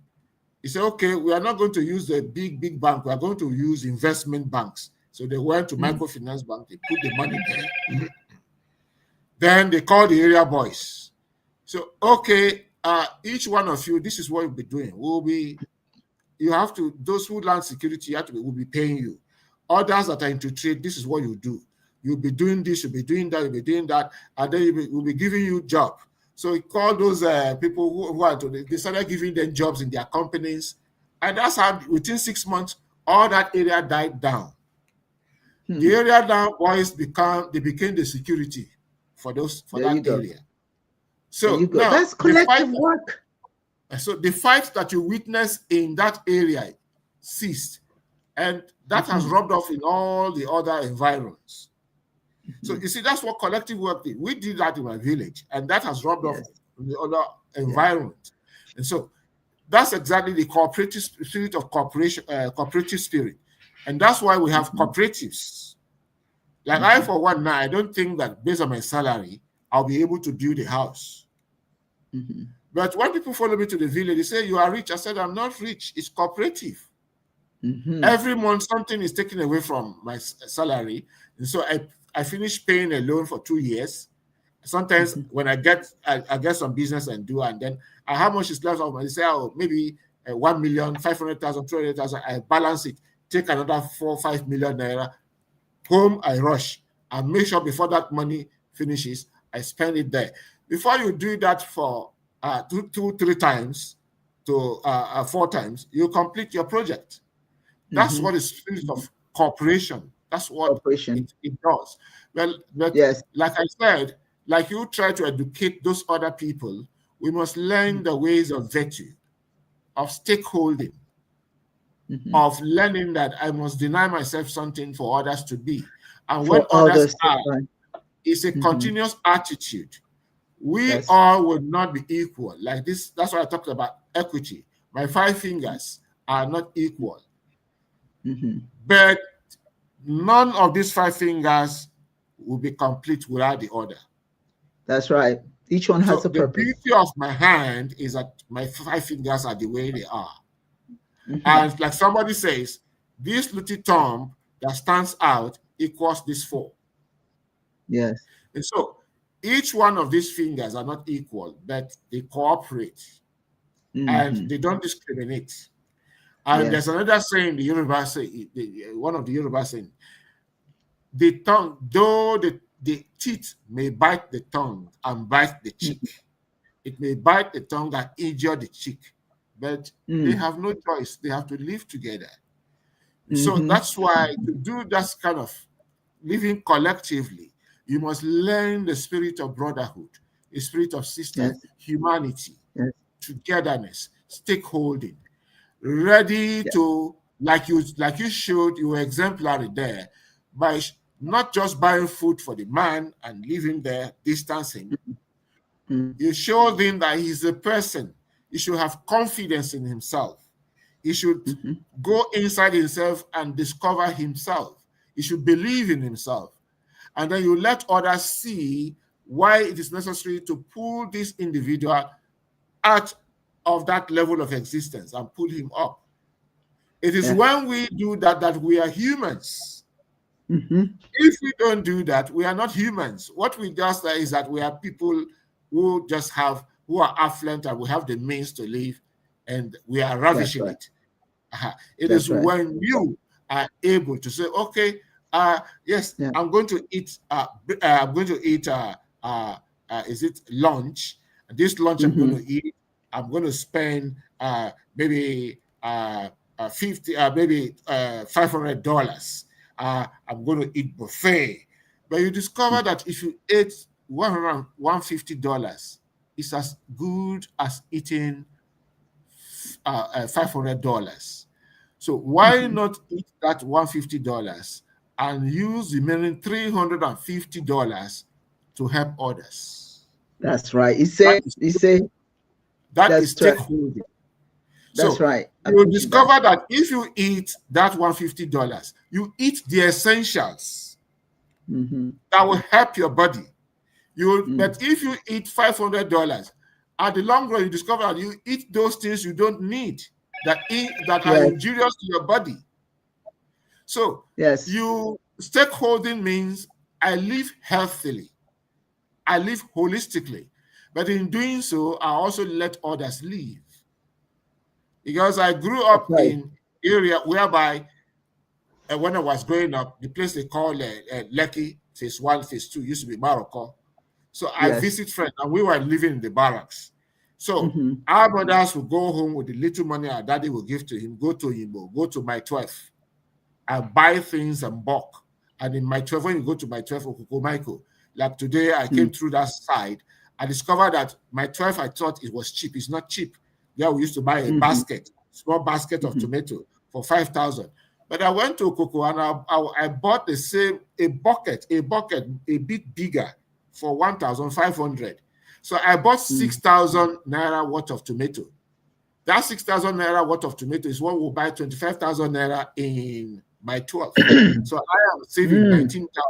He said, okay, we are not going to use the big bank. We are going to use investment banks. So they went to Mm. microfinance bank. They put the money there. Then they called the area boys. So, okay, each one of you, this is what you'll be doing. You have to, those who land security, will be paying you. Others that are into trade, this is what you do. You'll be doing this, you'll be doing that, you'll be doing that, and then we'll be giving you job. So he called those people who are to, they started giving them jobs in their companies. And that's how within 6 months, all that area died down. The Hmm. area down boys became the security for There you that go. area. There you So go. now That's collective work. the fight that you witness in that area ceased, and that has Mm-hmm. rubbed off in all the other environs. So Mm-hmm. you see, that's what collective work did. We did that in my village, and that has rubbed off Yes. in the other Yes. environment. And so that's exactly the cooperative spirit of cooperation, cooperative spirit, and that's why we have Mm-hmm. cooperatives. Like I, Mm-hmm. for one, now I don't think that based on my salary, I'll be able to build a house. Mm-hmm. But when people follow me to the village, they say, you are rich. I said, I'm not rich. It's cooperative. Mm-hmm. Every month, something is taken away from my salary. And so I finish paying a loan for 2 years. Sometimes Mm-hmm. when I get some business and do, and then how much is left of my, they say, oh, maybe 1,000,000, 500,000, 200,000. I balance it, take another 4, 5 million naira. Home, I rush and make sure before that money finishes, I spend it there. Before you do that for two, 3 times to 4 times, you complete your project. That's Mm-hmm. what is spirit Mm-hmm. of cooperation. That's what Operation. it does. Well, but Yes. like I said, like you try to educate those other people, we must learn the ways of virtue, of stakeholding, Mm-hmm. of learning that I must deny myself something for others to be. And when For others others to are, find. it's a Mm-hmm. continuous attitude. We That's. all would not be equal. Like this, that's why I talked about equity. My 5 fingers are not equal. Mm-hmm. But none of these 5 fingers will be complete without the other. That's right. Each one has So a the purpose. beauty of my hand is that my 5 fingers are the way they are. Mm-hmm. And like somebody says, this little thumb that stands out equals this four. Yes. And so each one of these fingers are not equal, but they cooperate and Mm-hmm. they don't discriminate. And there's Yes. another saying the Yoruba say, one of the Yoruba saying, the tongue, though the teeth may bite the tongue and bite the cheek. Mm-hmm. It may bite the tongue and injure the cheek, but they Mm. have no choice. They have to live together. So Mm-hmm. that's why to do that kind of living collectively, you must learn the spirit of brotherhood, the spirit of sister, Yes. humanity, Yes. togetherness, stakeholding, ready Yes. to, like you showed, you were exemplary there by not just buying food for the man and leaving there, distancing. Mm-hmm. You show him that he's a person. He should have confidence in himself. He should Mm-hmm. go inside himself and discover himself. He should believe in himself. And then you let others see why it is necessary to pull this individual out of that level of existence and pull him up. It is Yeah. when we do that that we are humans. Mm-hmm. If we don't do that, we are not humans. What we just say is that we are people who just have, who are affluent and we have the means to live, and we are That's ravishing right. it. It is That's right. when you are able to say, okay, yes, Yeah. I'm going to eat. I'm going to eat. Is it lunch? This lunch I'm going Mm-hmm. to eat. I'm going to spend maybe 50, maybe $500. I'm going to eat buffet. But you discover that if you ate $150, it's as good as eating $500. So why Mm-hmm. not eat that $150 and use the remaining $350 to help others? That's right. That is He say, that is that's right. stakeholding. That's So right. I you will appreciate that. discover that if you eat that $150, you eat the essentials Mm-hmm. that will help your body. Mm. But if you eat $500, at the long run, you discover that you eat those things you don't need that are Yes. injurious to your body. So Yes. you stakeholding means I live healthily, I live holistically, but in doing so, I also let others live. Because I grew That's up right. in area whereby when I was growing up, the place they call Lekki Phase 1, Phase 2 used to be Morocco. So I Yes. visit friends, and we were living in the barracks. So Mm-hmm. our brothers would go home with the little money our daddy would give to him, go to Yimbo, go to my 12. I buy things in bulk. And in my 12, when you go to my 12 Okoko Michael, like today I came through that side, I discovered that my 12, I thought it was cheap. It's not cheap. Yeah, we used to buy a Mm-hmm. basket, small basket of Mm-hmm. tomato for 5,000. But I went to Coco and I bought the same, a bucket, a bit bigger for 1,500. So I bought Mm. 6,000 naira worth of tomato. That 6,000 naira worth of tomato is what will buy 25,000 naira in my 12. So I am saving Mm. 19,000.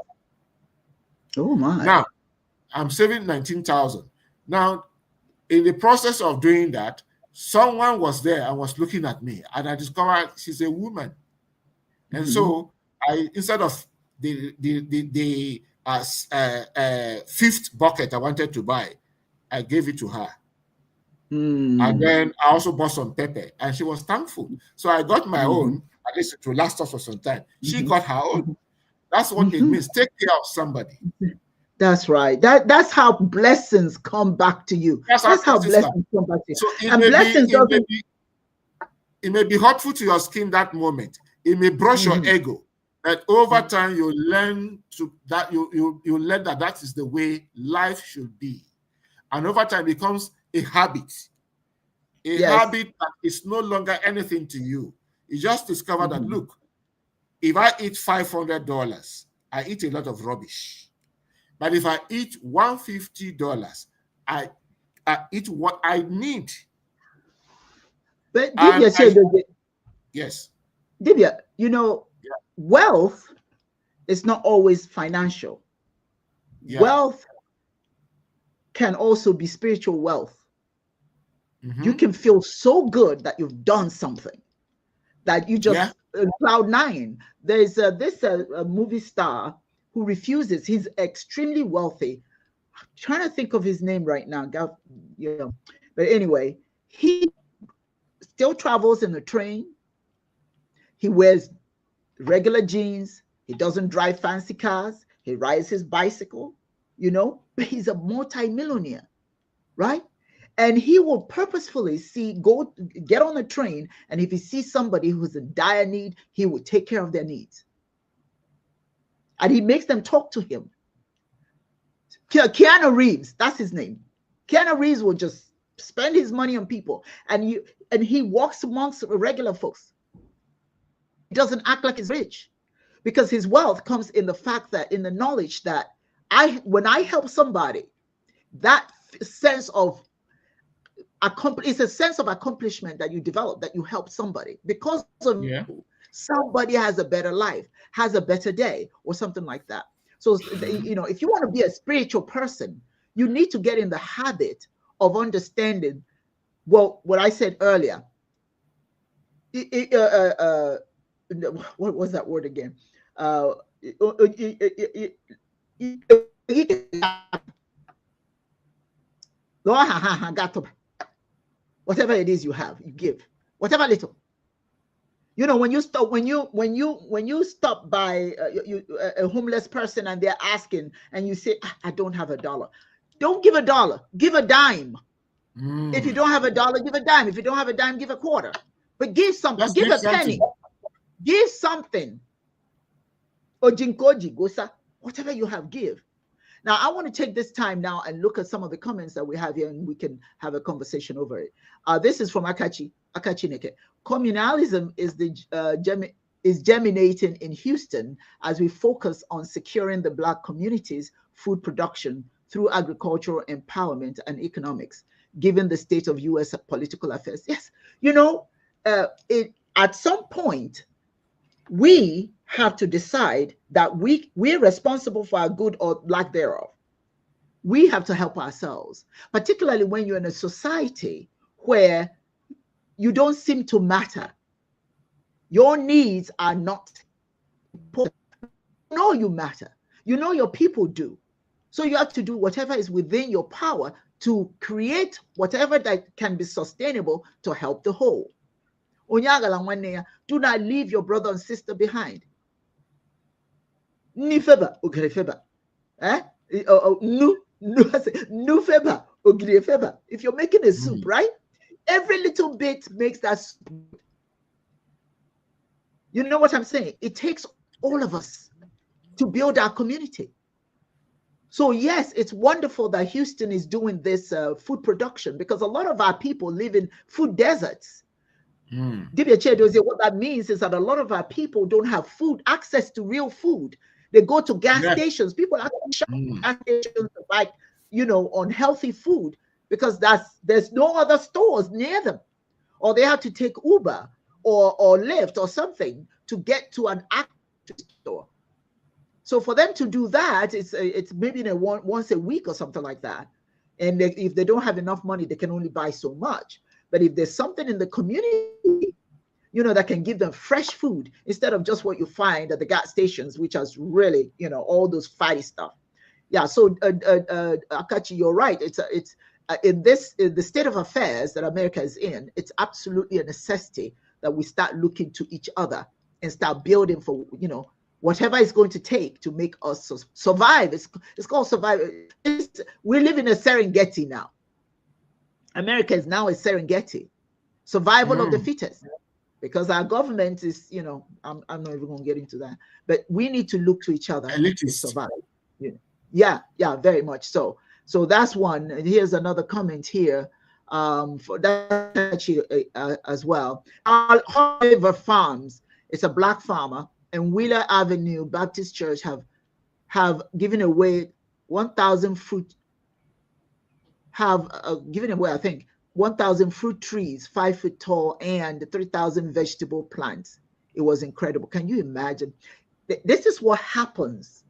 Oh my. Now, I'm saving 19,000. Now, in the process of doing that, someone was there and was looking at me, and I discovered she's a woman. And Mm-hmm. so I, instead of the fifth bucket I wanted to buy, I gave it to her. And Mm. then I also bought some pepper, and she was thankful. So I got my Mm-hmm. own, at least to last us for some time. She Mm-hmm. got her own. That's what it Mm-hmm. means. Take care of somebody. That's right. That's how blessings come back to you. That's how That's how blessings come. blessings come back to you. So And blessings doesn't. it may be hurtful to your skin that moment. It may brush your Mm-hmm. ego. But over time, you learn to that you learn that that is the way life should be. And over time it becomes a habit Yes. that is no longer anything to you. You just discover that, Mm-hmm. look, if I eat $500, I eat a lot of rubbish. But if I eat $150, I eat what I need. But And Divya said, yes. Divya, Yeah. wealth is not always financial. Yeah. Wealth can also be spiritual wealth. You Mm-hmm. can feel so good that you've done something, that you Yeah. just cloud nine. There's this movie star who refuses. He's extremely wealthy. I'm trying to think of his name right now. But anyway, he still travels in the train. He wears regular jeans. He doesn't drive fancy cars. He rides his bicycle, but he's a multimillionaire, right? And he will purposefully get on the train, and if he sees somebody who's in dire need, he will take care of their needs. And he makes them talk to him. Keanu Reeves, that's his name. Keanu Reeves will just spend his money on people, and he walks amongst regular folks. He doesn't act like he's rich because his wealth comes in the fact that, in the knowledge that when I help somebody, that sense of it's a sense of accomplishment that you develop, that you help somebody. Because of Yeah. you, somebody has a better life, has a better day, or something like that. So, Mhm. if you want to be a spiritual person, you need to get in the habit of understanding, well, what I said earlier. What was that word again? Uh, whatever it is you have, you give. Whatever little. When you stop, when you stop by a homeless person and they're asking, and you say, I don't have a dollar. Don't give a dollar, give a dime. If you Mm. don't have a dollar, give a dime. If you don't have a dime, give a quarter. But give something, Just give give a penny, something. give something. Ojinkoji, gosa, whatever you have, give. Now, I want to take this time now and look at some of the comments that we have here, and we can have a conversation over it. This is from Akachi Neke. Communalism is germinating in Houston as we focus on securing the Black community's food production through agricultural empowerment and economics, given the state of U.S. political affairs. Yes, at some point, we have to decide that we're responsible for our good or lack thereof. We have to help ourselves, particularly when you're in a society where you don't seem to matter. Your needs are not important. You know you matter. You know your people do. So you have to do whatever is within your power to create whatever that can be sustainable to help the whole. Do not leave your brother and sister behind. Ni feba, ogre feba. Eh? No feba, ogre feba. If you're making a soup, Mm. right? Every little bit makes that soup. You know what I'm saying? It takes all of us to build our community. So yes, it's wonderful that Houston is doing this food production, because a lot of our people live in food deserts. Mm. What that means is that a lot of our people don't have food, access to real food. They go to gas Yes. stations. People actually shop Mm. at gas stations to buy, unhealthy food, because there's no other stores near them, or they have to take Uber or Lyft or something to get to an actual store. So for them to do that, it's maybe once a week or something like that. And if they don't have enough money, they can only buy so much. But if there's something in the community, that can give them fresh food instead of just what you find at the gas stations, which has really, all those fatty stuff. Yeah. So Akachi, you're right. It's in the state of affairs that America is in, it's absolutely a necessity that we start looking to each other and start building for whatever it's going to take to make us survive. It's called survive. We live in a Serengeti now. America is now a Serengeti, survival of the Mm. fittest, because our government is, I'm not even going to get into that, but we need to look to each other to Elitist. survive. Yeah, very much so. So that's one. And here's another comment here. For that as well. Oliver Farms, it's a Black farmer, and Wheeler Avenue Baptist Church have given away 1,000 fruit have given away, I think, 1,000 fruit trees, 5 foot tall, and 3,000 vegetable plants. It was incredible. Can you imagine? This is what happens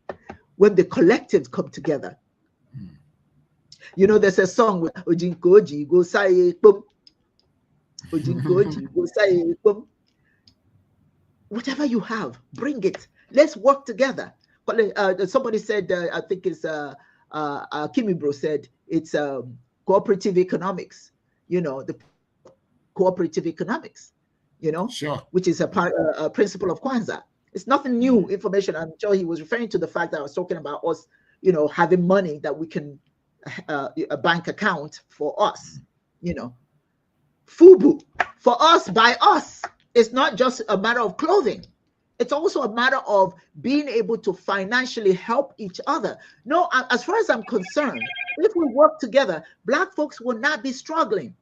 when the collectives come together. There's a song with Ojinkoji, go say boom. Ojinkoji, go say boom. Whatever you have, bring it. Let's work together. Somebody said, I think it's Kimi Bro said, it's cooperative economics. The cooperative economics. Sure. Which is a principle of Kwanzaa. It's nothing new information. I'm sure he was referring to the fact that I was talking about us, having money that we can a bank account for us. FUBU for us by us. It's not just a matter of clothing. It's also a matter of being able to financially help each other. No, as far as I'm concerned, if we work together, Black folks will not be struggling.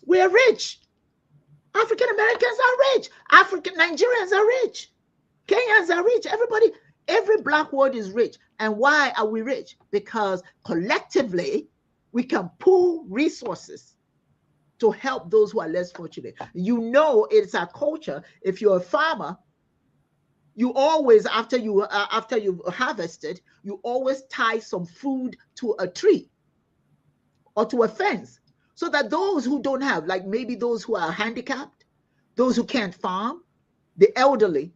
We're rich. African Americans are rich. African Nigerians are rich. Kenyans are rich. Every black world is rich. And why are we rich? Because collectively, we can pool resources to help those who are less fortunate. It's our culture. If you're a farmer, you always, after you've harvested, you always tie some food to a tree or to a fence, so that those who don't have, like maybe those who are handicapped, those who can't farm, the elderly,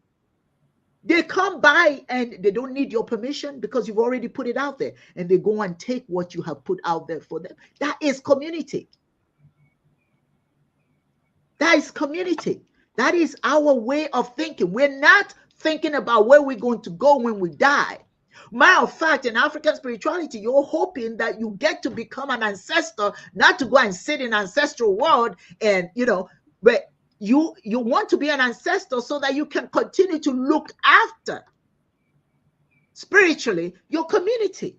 they come by and they don't need your permission because you've already put it out there, and they go and take what you have put out there for them. That is community. That is community. That is our way of thinking. We're not thinking about where we're going to go when we die. Matter of fact, in African spirituality, you're hoping that you get to become an ancestor, not to go and sit in ancestral world and, but you want to be an ancestor so that you can continue to look after spiritually your community.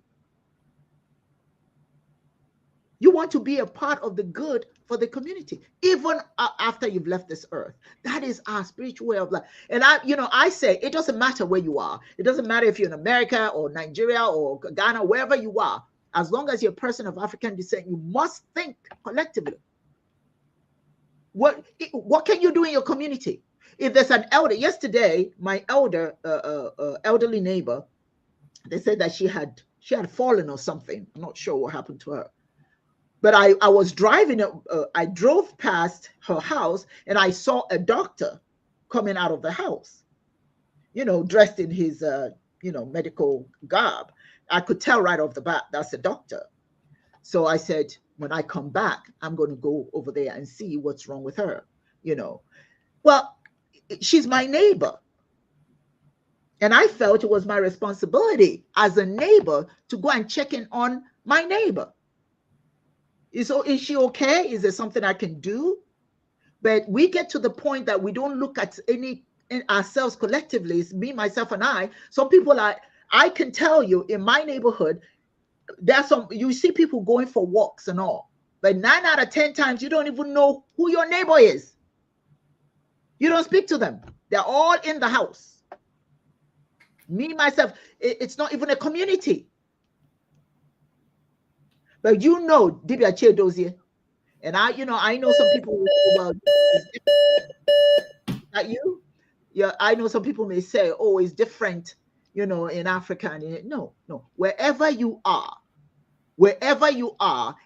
You want to be a part of the good for the community, even after you've left this earth. That is our spiritual way of life. And I say it doesn't matter where you are. It doesn't matter if you're in America or Nigeria or Ghana, wherever you are. As long as you're a person of African descent, you must think collectively. What can you do in your community? If there's an elder, yesterday, my elderly neighbor, they said that she had fallen or something. I'm not sure what happened to her. But I was driving, I drove past her house and I saw a doctor coming out of the house, dressed in his, medical garb. I could tell right off the bat, that's a doctor. So I said, when I come back, I'm going to go over there and see what's wrong with her, Well, she's my neighbor. And I felt it was my responsibility as a neighbor to go and check in on my neighbor. Is she okay? Is there something I can do? But we get to the point that we don't look at ourselves collectively. It's me, myself, and I. Some people I can tell you in my neighborhood, you see people going for walks and all, but 9 out of 10 times you don't even know who your neighbor is. You don't speak to them. They're all in the house. Me, myself, it's not even a community. But Dibia Che Dozier, and I know some people will say, well, is that you? Yeah, I know some people may say, oh, it's different, in Africa. And no. Wherever you are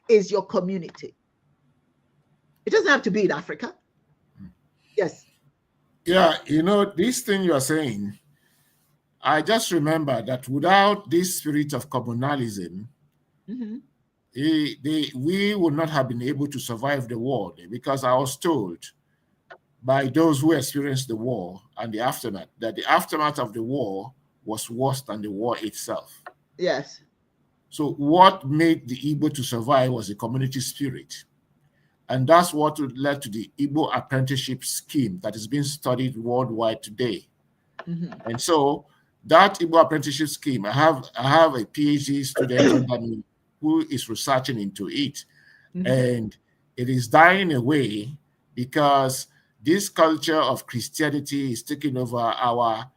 is your community. It doesn't have to be in Africa. Yes. Yeah, this thing you are saying, I just remember that without this spirit of communalism, we would not have been able to survive the war, because I was told by those who experienced the war and the aftermath that the aftermath of the war was worse than the war itself. Yes. So what made the Igbo to survive was the community spirit. And that's what led to the Igbo apprenticeship scheme that is being studied worldwide today. And so that Igbo apprenticeship scheme, I have a PhD student under me who is researching into it. And it is dying away because this culture of Christianity is taking over our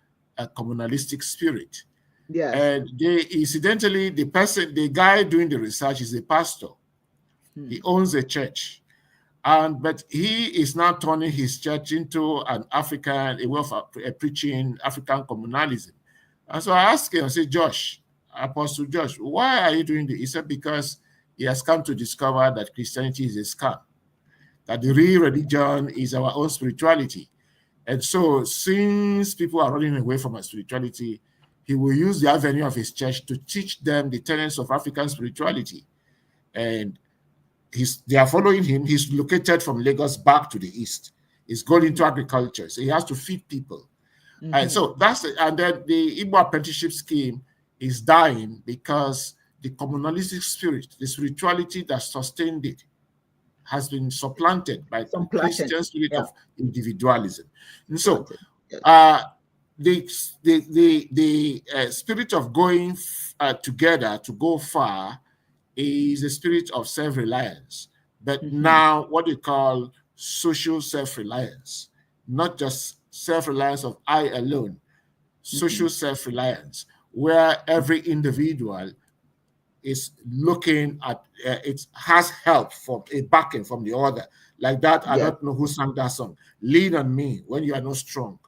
communalistic spirit. Yes. And incidentally, the guy doing the research is a pastor. He owns a church. But he is now turning his church into a way of preaching African communalism. And so I asked him, I said, Apostle Josh, why are you doing this? He said, because he has come to discover that Christianity is a scam, that the real religion is our own spirituality. And so since people are running away from our spirituality, he will use the avenue of his church to teach them the tenets of African spirituality. And they are following him. He's located from Lagos back to the east. He's going into agriculture, so he has to feed people. And so and then the Igbo apprenticeship scheme is dying because the communalistic spirit, the spirituality that sustained it, has been supplanted by the Christian spirit of individualism. And so the spirit of going together to go far is a spirit of self-reliance, but now what they call social self-reliance, not just self-reliance of I alone, social self-reliance, where every individual is looking at it has help from a backing from the other. Like that, I Yeah. don't know who sang that song. Lean on me when you are not strong.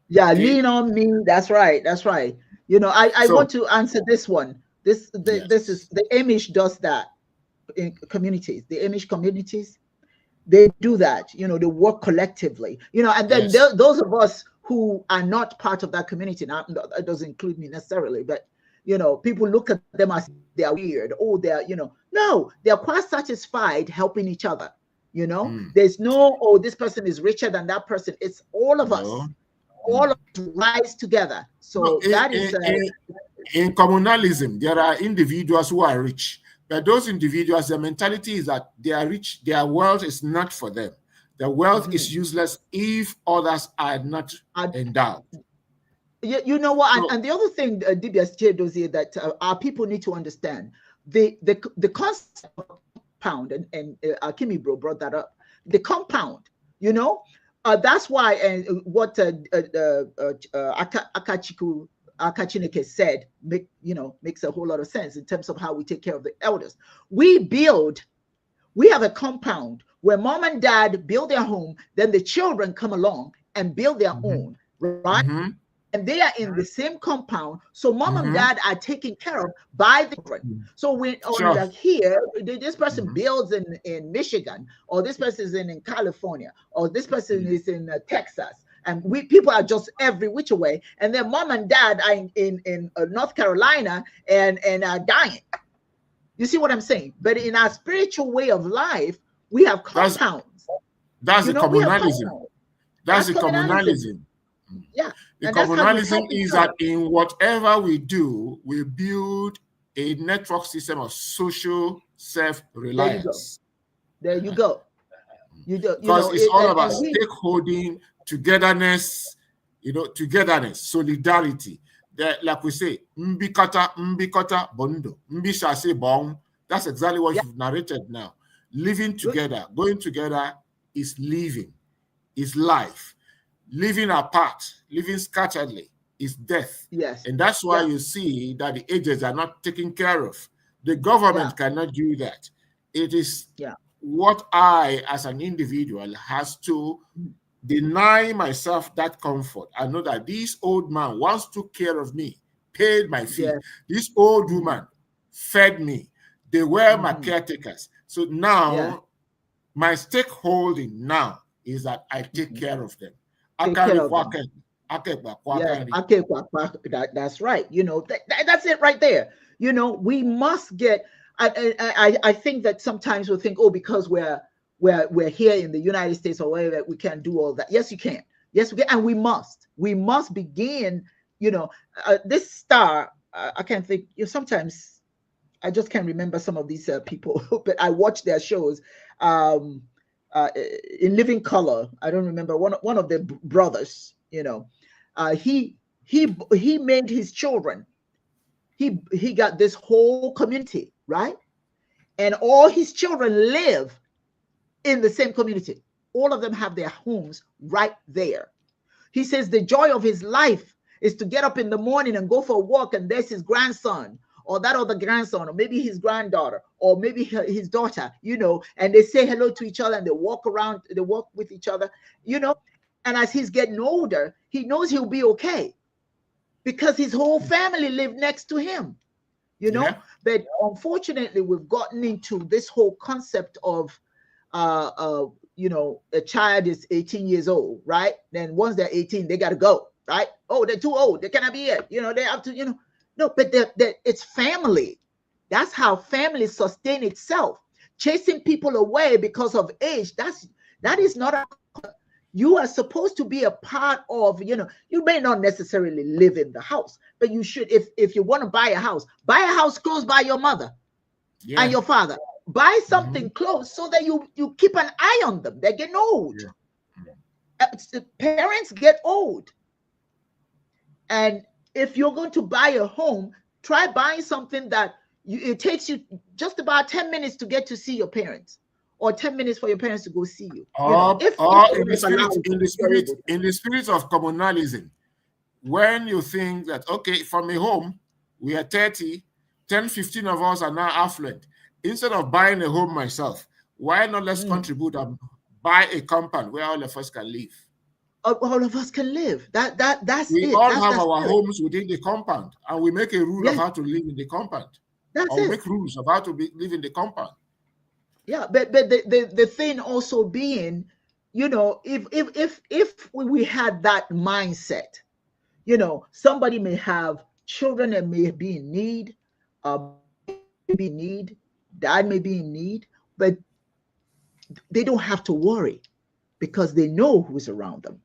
Yeah, Okay. lean on me. That's right. That's right. I So want to answer this one. This is yes. the Amish does that in communities. The Amish communities, they do that. They work collectively. And then Yes. those of us who are not part of that community, now that doesn't include me necessarily, but people look at them as they are weird. Oh, no, they're quite satisfied helping each other. Mm. There's no, oh, this person is richer than that person. It's all of No. us. All Mm. of us rise together. No. So that is In communalism, there are individuals who are rich, but those individuals, their mentality is that they are rich. Their wealth is not for them. Their wealth is mhm. useless if others are not I, endowed. you know what? And, So and the other thing, DBS Dozier, that our people need to understand the concept of compound, and Akimi Bro brought that up. The compound, you know, that's why, and what Akachiku Akachineke said makes a whole lot of sense in terms of how we take care of the elders. We have a compound where mom and dad build their home, then the children come along and build their mhm, own, right? mhm, And they are in the same compound. So mom and mhm, dad are taken care of by the children. mhm. So when on Sure. the here, this person Mhm, builds in Michigan, or this person is in California, or this person mhm, is in Texas, and we people are just every which way. And then mom and dad are in North Carolina and are dying. You see what I'm saying? But in our spiritual way of life, we have That's compounds. that's the We have communalism. compounds. That's That's the communalism. communalism. Mm. Yeah. The And that's how we communalism help each is other. that in whatever we do, we build a network system of social There you go. self-reliance. There you Uh-huh. go. You do, Because it's it, all about and we stakeholding, togetherness, togetherness, solidarity. That, like we say, mbikota bondo, mbisha say bong. That's exactly what yeah, you've narrated now. Living good. together, going together is living, is life. Living apart, living scatteredly is death. Yes. And that's why Yeah. you see that the agents are not taken care of. The Yeah. government cannot do that. It is Yeah. what I, as an individual, has to Mm. deny myself that comfort. I know that this old man once took care of me, paid my fee. Yes. This old Mm-hmm. woman fed me. They were my Mm-hmm. caretakers. So Yeah. now, my stakeholding now is that I take Mm-hmm. care of them. Take care of them. Yes. Okay. That's right. That's it right there. We must get. I think that sometimes we think, oh, because we're here in the United States or wherever, we can't do all that. Yes, you can. Yes, we can, and we must. We must begin. This star. I can't think. Sometimes I just can't remember some of these people, but I watch their shows. Um, in Living Color, I don't remember one of the brothers. He made his children. He got this whole community, right, and all his children live in the same community. All of them have their homes right there. He says the joy of his life is to get up in the morning and go for a walk, and there's his grandson or that other grandson, or maybe his granddaughter, or maybe his daughter, and they say hello to each other and they walk around, they walk with each other, you know. And as he's getting older, he knows he'll be okay because his whole family lived next to him, you Yeah. know. But unfortunately, we've gotten into this whole concept of uh, uh, a child is 18 years old, right? Then once they're 18, they got to go, right? Oh, they're too old. They cannot be here. They have to, no, but it's family. That's how family sustain itself. Chasing people away because of age, that is not a. You are supposed to be a part of, you may not necessarily live in the house, but you should, if you want to buy a house close by your mother and Yeah. your father. Buy Mhm. something close so that you keep an eye on them. They're getting old. Yeah. Mhm. Parents get old. And if you're going to buy a home, try buying something that it takes you just about 10 minutes to get to see your parents, or 10 minutes for your parents to go see you. Or, If or your life allows you, in you're able to. the spirit of communalism, when you think that, okay, from a home, we are 30, 10, 15 of us are now affluent. Instead of buying a home myself, why not let's Mm. contribute and buy a compound where all of us can live? All of us can live. That's We it. all That's have the our spirit. homes within the compound, and we make a rule of Yes, how to live in the compound, that's or we it. make rules of how to live in the compound. Yeah, but the thing also being, if we had that mindset, somebody may have children that may be in need, be in need, dad may be in need, but they don't have to worry because they know who's around them.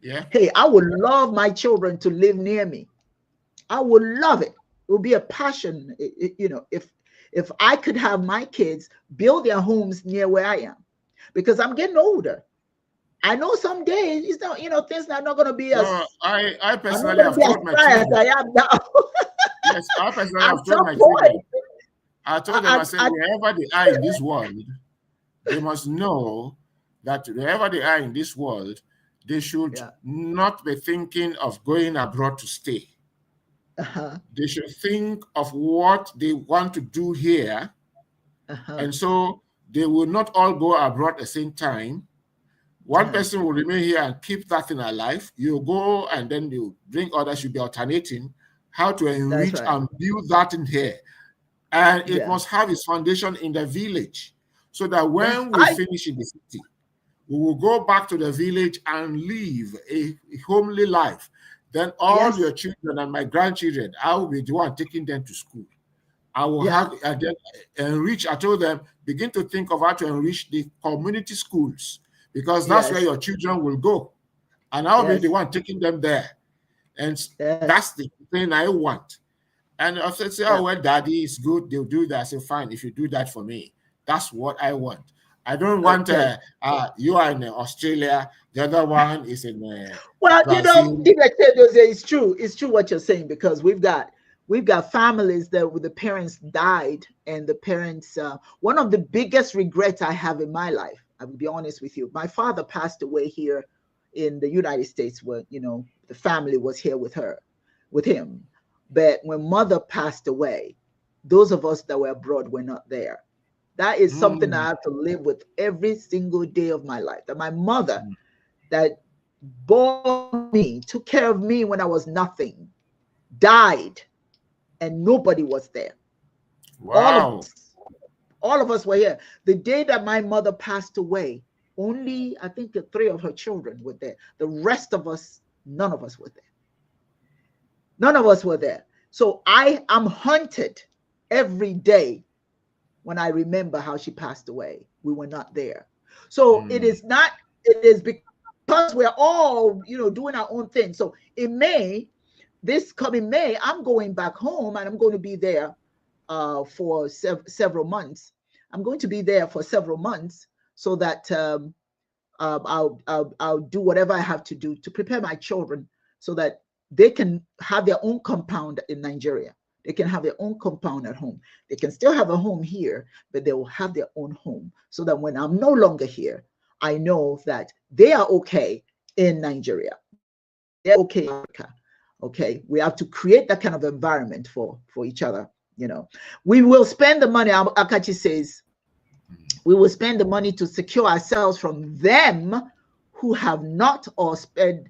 Yeah. Hey, I would love my children to live near me. I would love it. It would be a passion, if I could have my kids build their homes near where I am, because I'm getting older. I know someday it's not, things are not going to be No, as I I'm not personally going to have be as told my fly as children. I am now. Yes, I personally At have told some my point, children. I told them, I said, I wherever they are in this world, they must know that wherever they are in this world, they should yeah, not be thinking of going abroad to stay. uh-huh, They should think of what they want to do here. uh-huh, And so they will not all go abroad at the same time. One uh-huh. person will remain here and keep that thing alive. You go and then you bring others. You'll be alternating how to That's enrich right. and build that in here. And it Yeah, must have its foundation in the village, so that that's when we I finish in the city, we will go back to the village and live a homely life. Then all your yes, children and my grandchildren, I will be the one taking them to school. I will yeah, have and then enrich. I told them, begin to think of how to enrich the community schools, because that's where yes, your children will go. And I'll be the yes, one taking them there. And yes, that's the thing I want. And I said, say, oh, yeah, well, daddy is good. They'll do that. I said, fine, if you do that for me, that's what I want. I don't want okay. you are in Australia, the other one is in Well, Brazil. it's true. It's true what you're saying, because we've got families that the parents died, and the parents. One of the biggest regrets I have in my life, I will be honest with you. My father passed away here in the United States, where the family was here with him. But when mother passed away, those of us that were abroad were not there. That is something I Mm, have to live with every single day of my life. That my mother, that bore me, took care of me when I was nothing, died, and nobody was there. All of wow. us, all of us were here. The day that my mother passed away, only I think the three of her children were there. The rest of us, none of us were there. None of us were there. So I am haunted every day when I remember how she passed away. We were not there. So it Mm, is not, it is because we're all, doing our own thing. So in May, this coming May, I'm going back home, and I'm going to be there for several months. I'm going to be there for several months, so that I'll do whatever I have to do to prepare my children, so that they can have their own compound in Nigeria. They can have their own compound at home. They can still have a home here, but they will have their own home, so that when I'm no longer here, I know that they are okay in Nigeria. They're okay in Africa. Okay, we have to create that kind of environment for each other. We will spend the money. Akachi says we will spend the money to secure ourselves from them who have not, or spend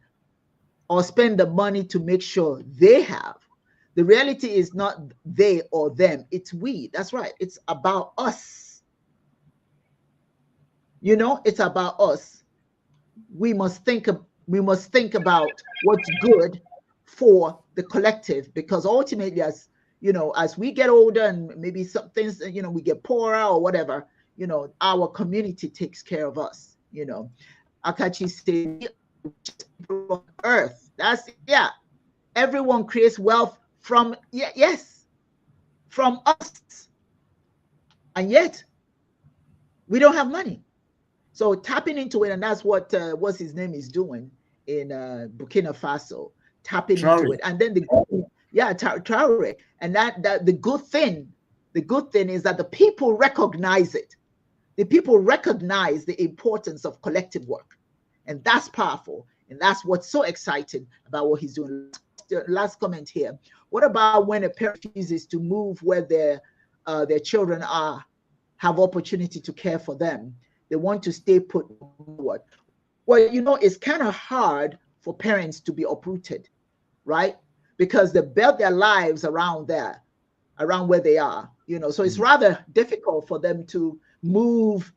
the money to make sure they have. The reality is not they or them, it's we. That's right. It's about us. It's about us. We must think about what's good for the collective, because ultimately, as we get older, and maybe some things, we get poorer or whatever, our community takes care of us. Akachi says we are the richest people on earth. That's, yeah. Everyone creates wealth from, yes, from us, and yet we don't have money. So tapping into it, and that's what's his name is doing in Burkina Faso, tapping into sorry. it, and then yeah, Traore, and that the good thing is that the people recognize it. The people recognize the importance of collective work, and that's powerful. And that's what's so exciting about what he's doing. Last comment here. What about when a parent refuses to move where their children are, have opportunity to care for them? They want to stay put. What? Well, it's kind of hard for parents to be uprooted, right? Because they built their lives around there, around where they are, So it's rather difficult for them to move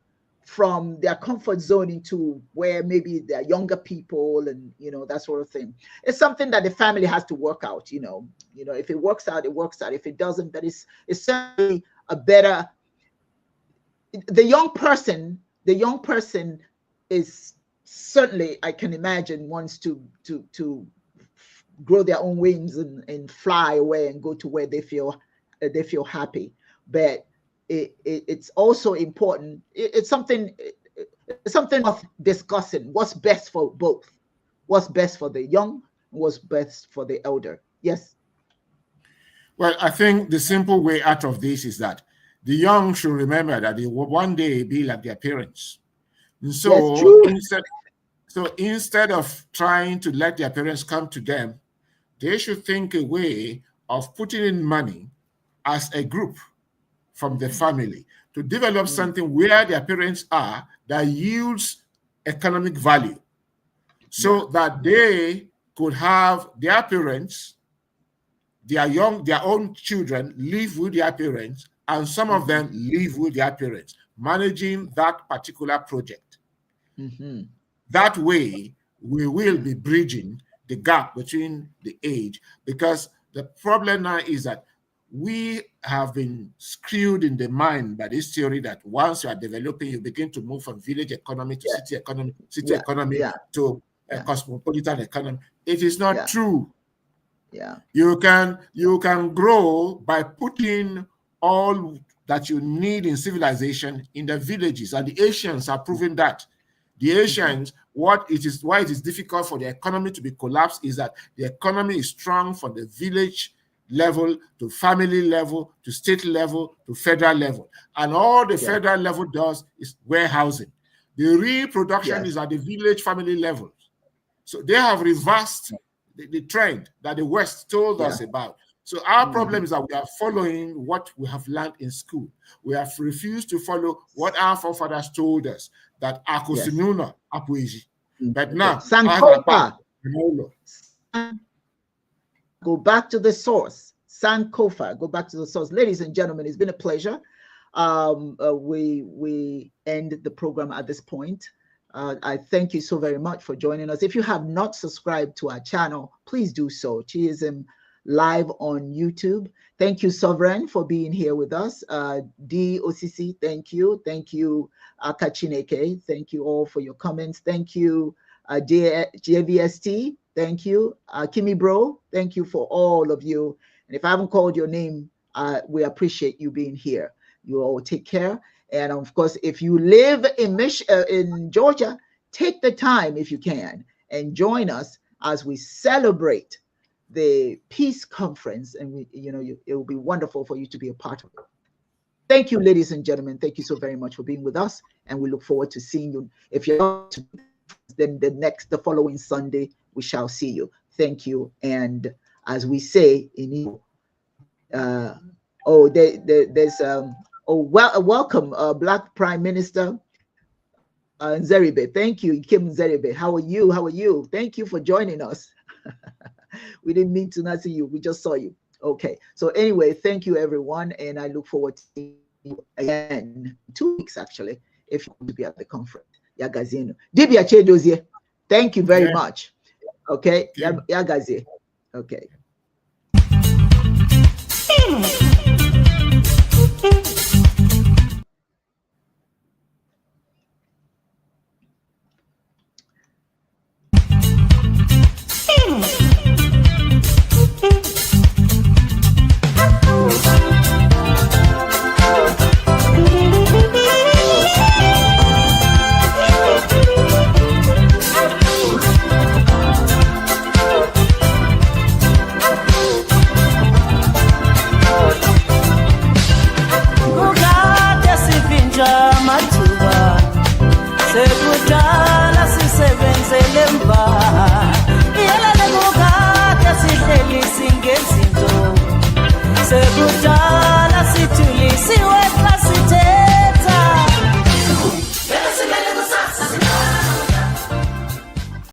from their comfort zone into where maybe they're younger people and, that sort of thing. It's something that the family has to work out, if it works out, it works out. If it doesn't, then it's certainly a better, the young person is certainly, I can imagine, wants to grow their own wings and fly away and go to where they feel happy. But it's also important. It's something of discussing what's best for both, what's best for the young, what's best for the elder. Yes. Well, I think the simple way out of this is that the young should remember that they will one day be like their parents. And so instead of trying to let their parents come to them, they should think a way of putting in money as a group from the family to develop something where their parents are that yields economic value, so that they could have their parents, their own children live with their parents, and some of them live with their parents, managing that particular project. That way, we will be bridging the gap between the age, because the problem now is that we have been screwed in the mind by this theory that once you are developing, you begin to move from village economy to city economy, to a cosmopolitan economy. It is not true. You can grow by putting all that you need in civilization in the villages, and the Asians are proving that. The Asians, why it is difficult for the economy to be collapsed is that the economy is strong from the village level to family level to state level to federal level, and all the federal level does is warehousing. The real production is at the village family level. So they have reversed the trend that the West told us about. So our problem is that we are following what we have learned in school. We have refused to follow what our forefathers told us, that Akosinuna Apuiji. But now, Sankofa. Go back to the source. Sankofa, go back to the source. Ladies and gentlemen, it's been a pleasure. We end the program at this point. I thank you so very much for joining us. If you have not subscribed to our channel, please do so. Chiism live on YouTube. Thank you, Sovereign, for being here with us. DOCC, thank you. Thank you, Akachineke. Thank you all for your comments. Thank you, JVST. Thank you, Kimi Bro. Thank you for all of you. And if I haven't called your name, we appreciate you being here. You all take care. And of course, if you live in Georgia, take the time, if you can, and join us as we celebrate the peace conference. And it will be wonderful for you to be a part of it. Thank you, ladies and gentlemen. Thank you so very much for being with us. And we look forward to seeing you. If you're not, then the following Sunday, we shall see you. Thank you. And as we say in Igbo, welcome, Black Prime Minister Nzeribe. Thank you, Kim Nzeribe. How are you? How are you? Thank you for joining us. We didn't mean to not see you. We just saw you. Okay. So anyway, thank you, everyone. And I look forward to seeing you again in 2 weeks, actually, if you want to be at the conference. Yagazino. Dibia Chedozie. Thank you very much. Okay. Yagazie. Okay.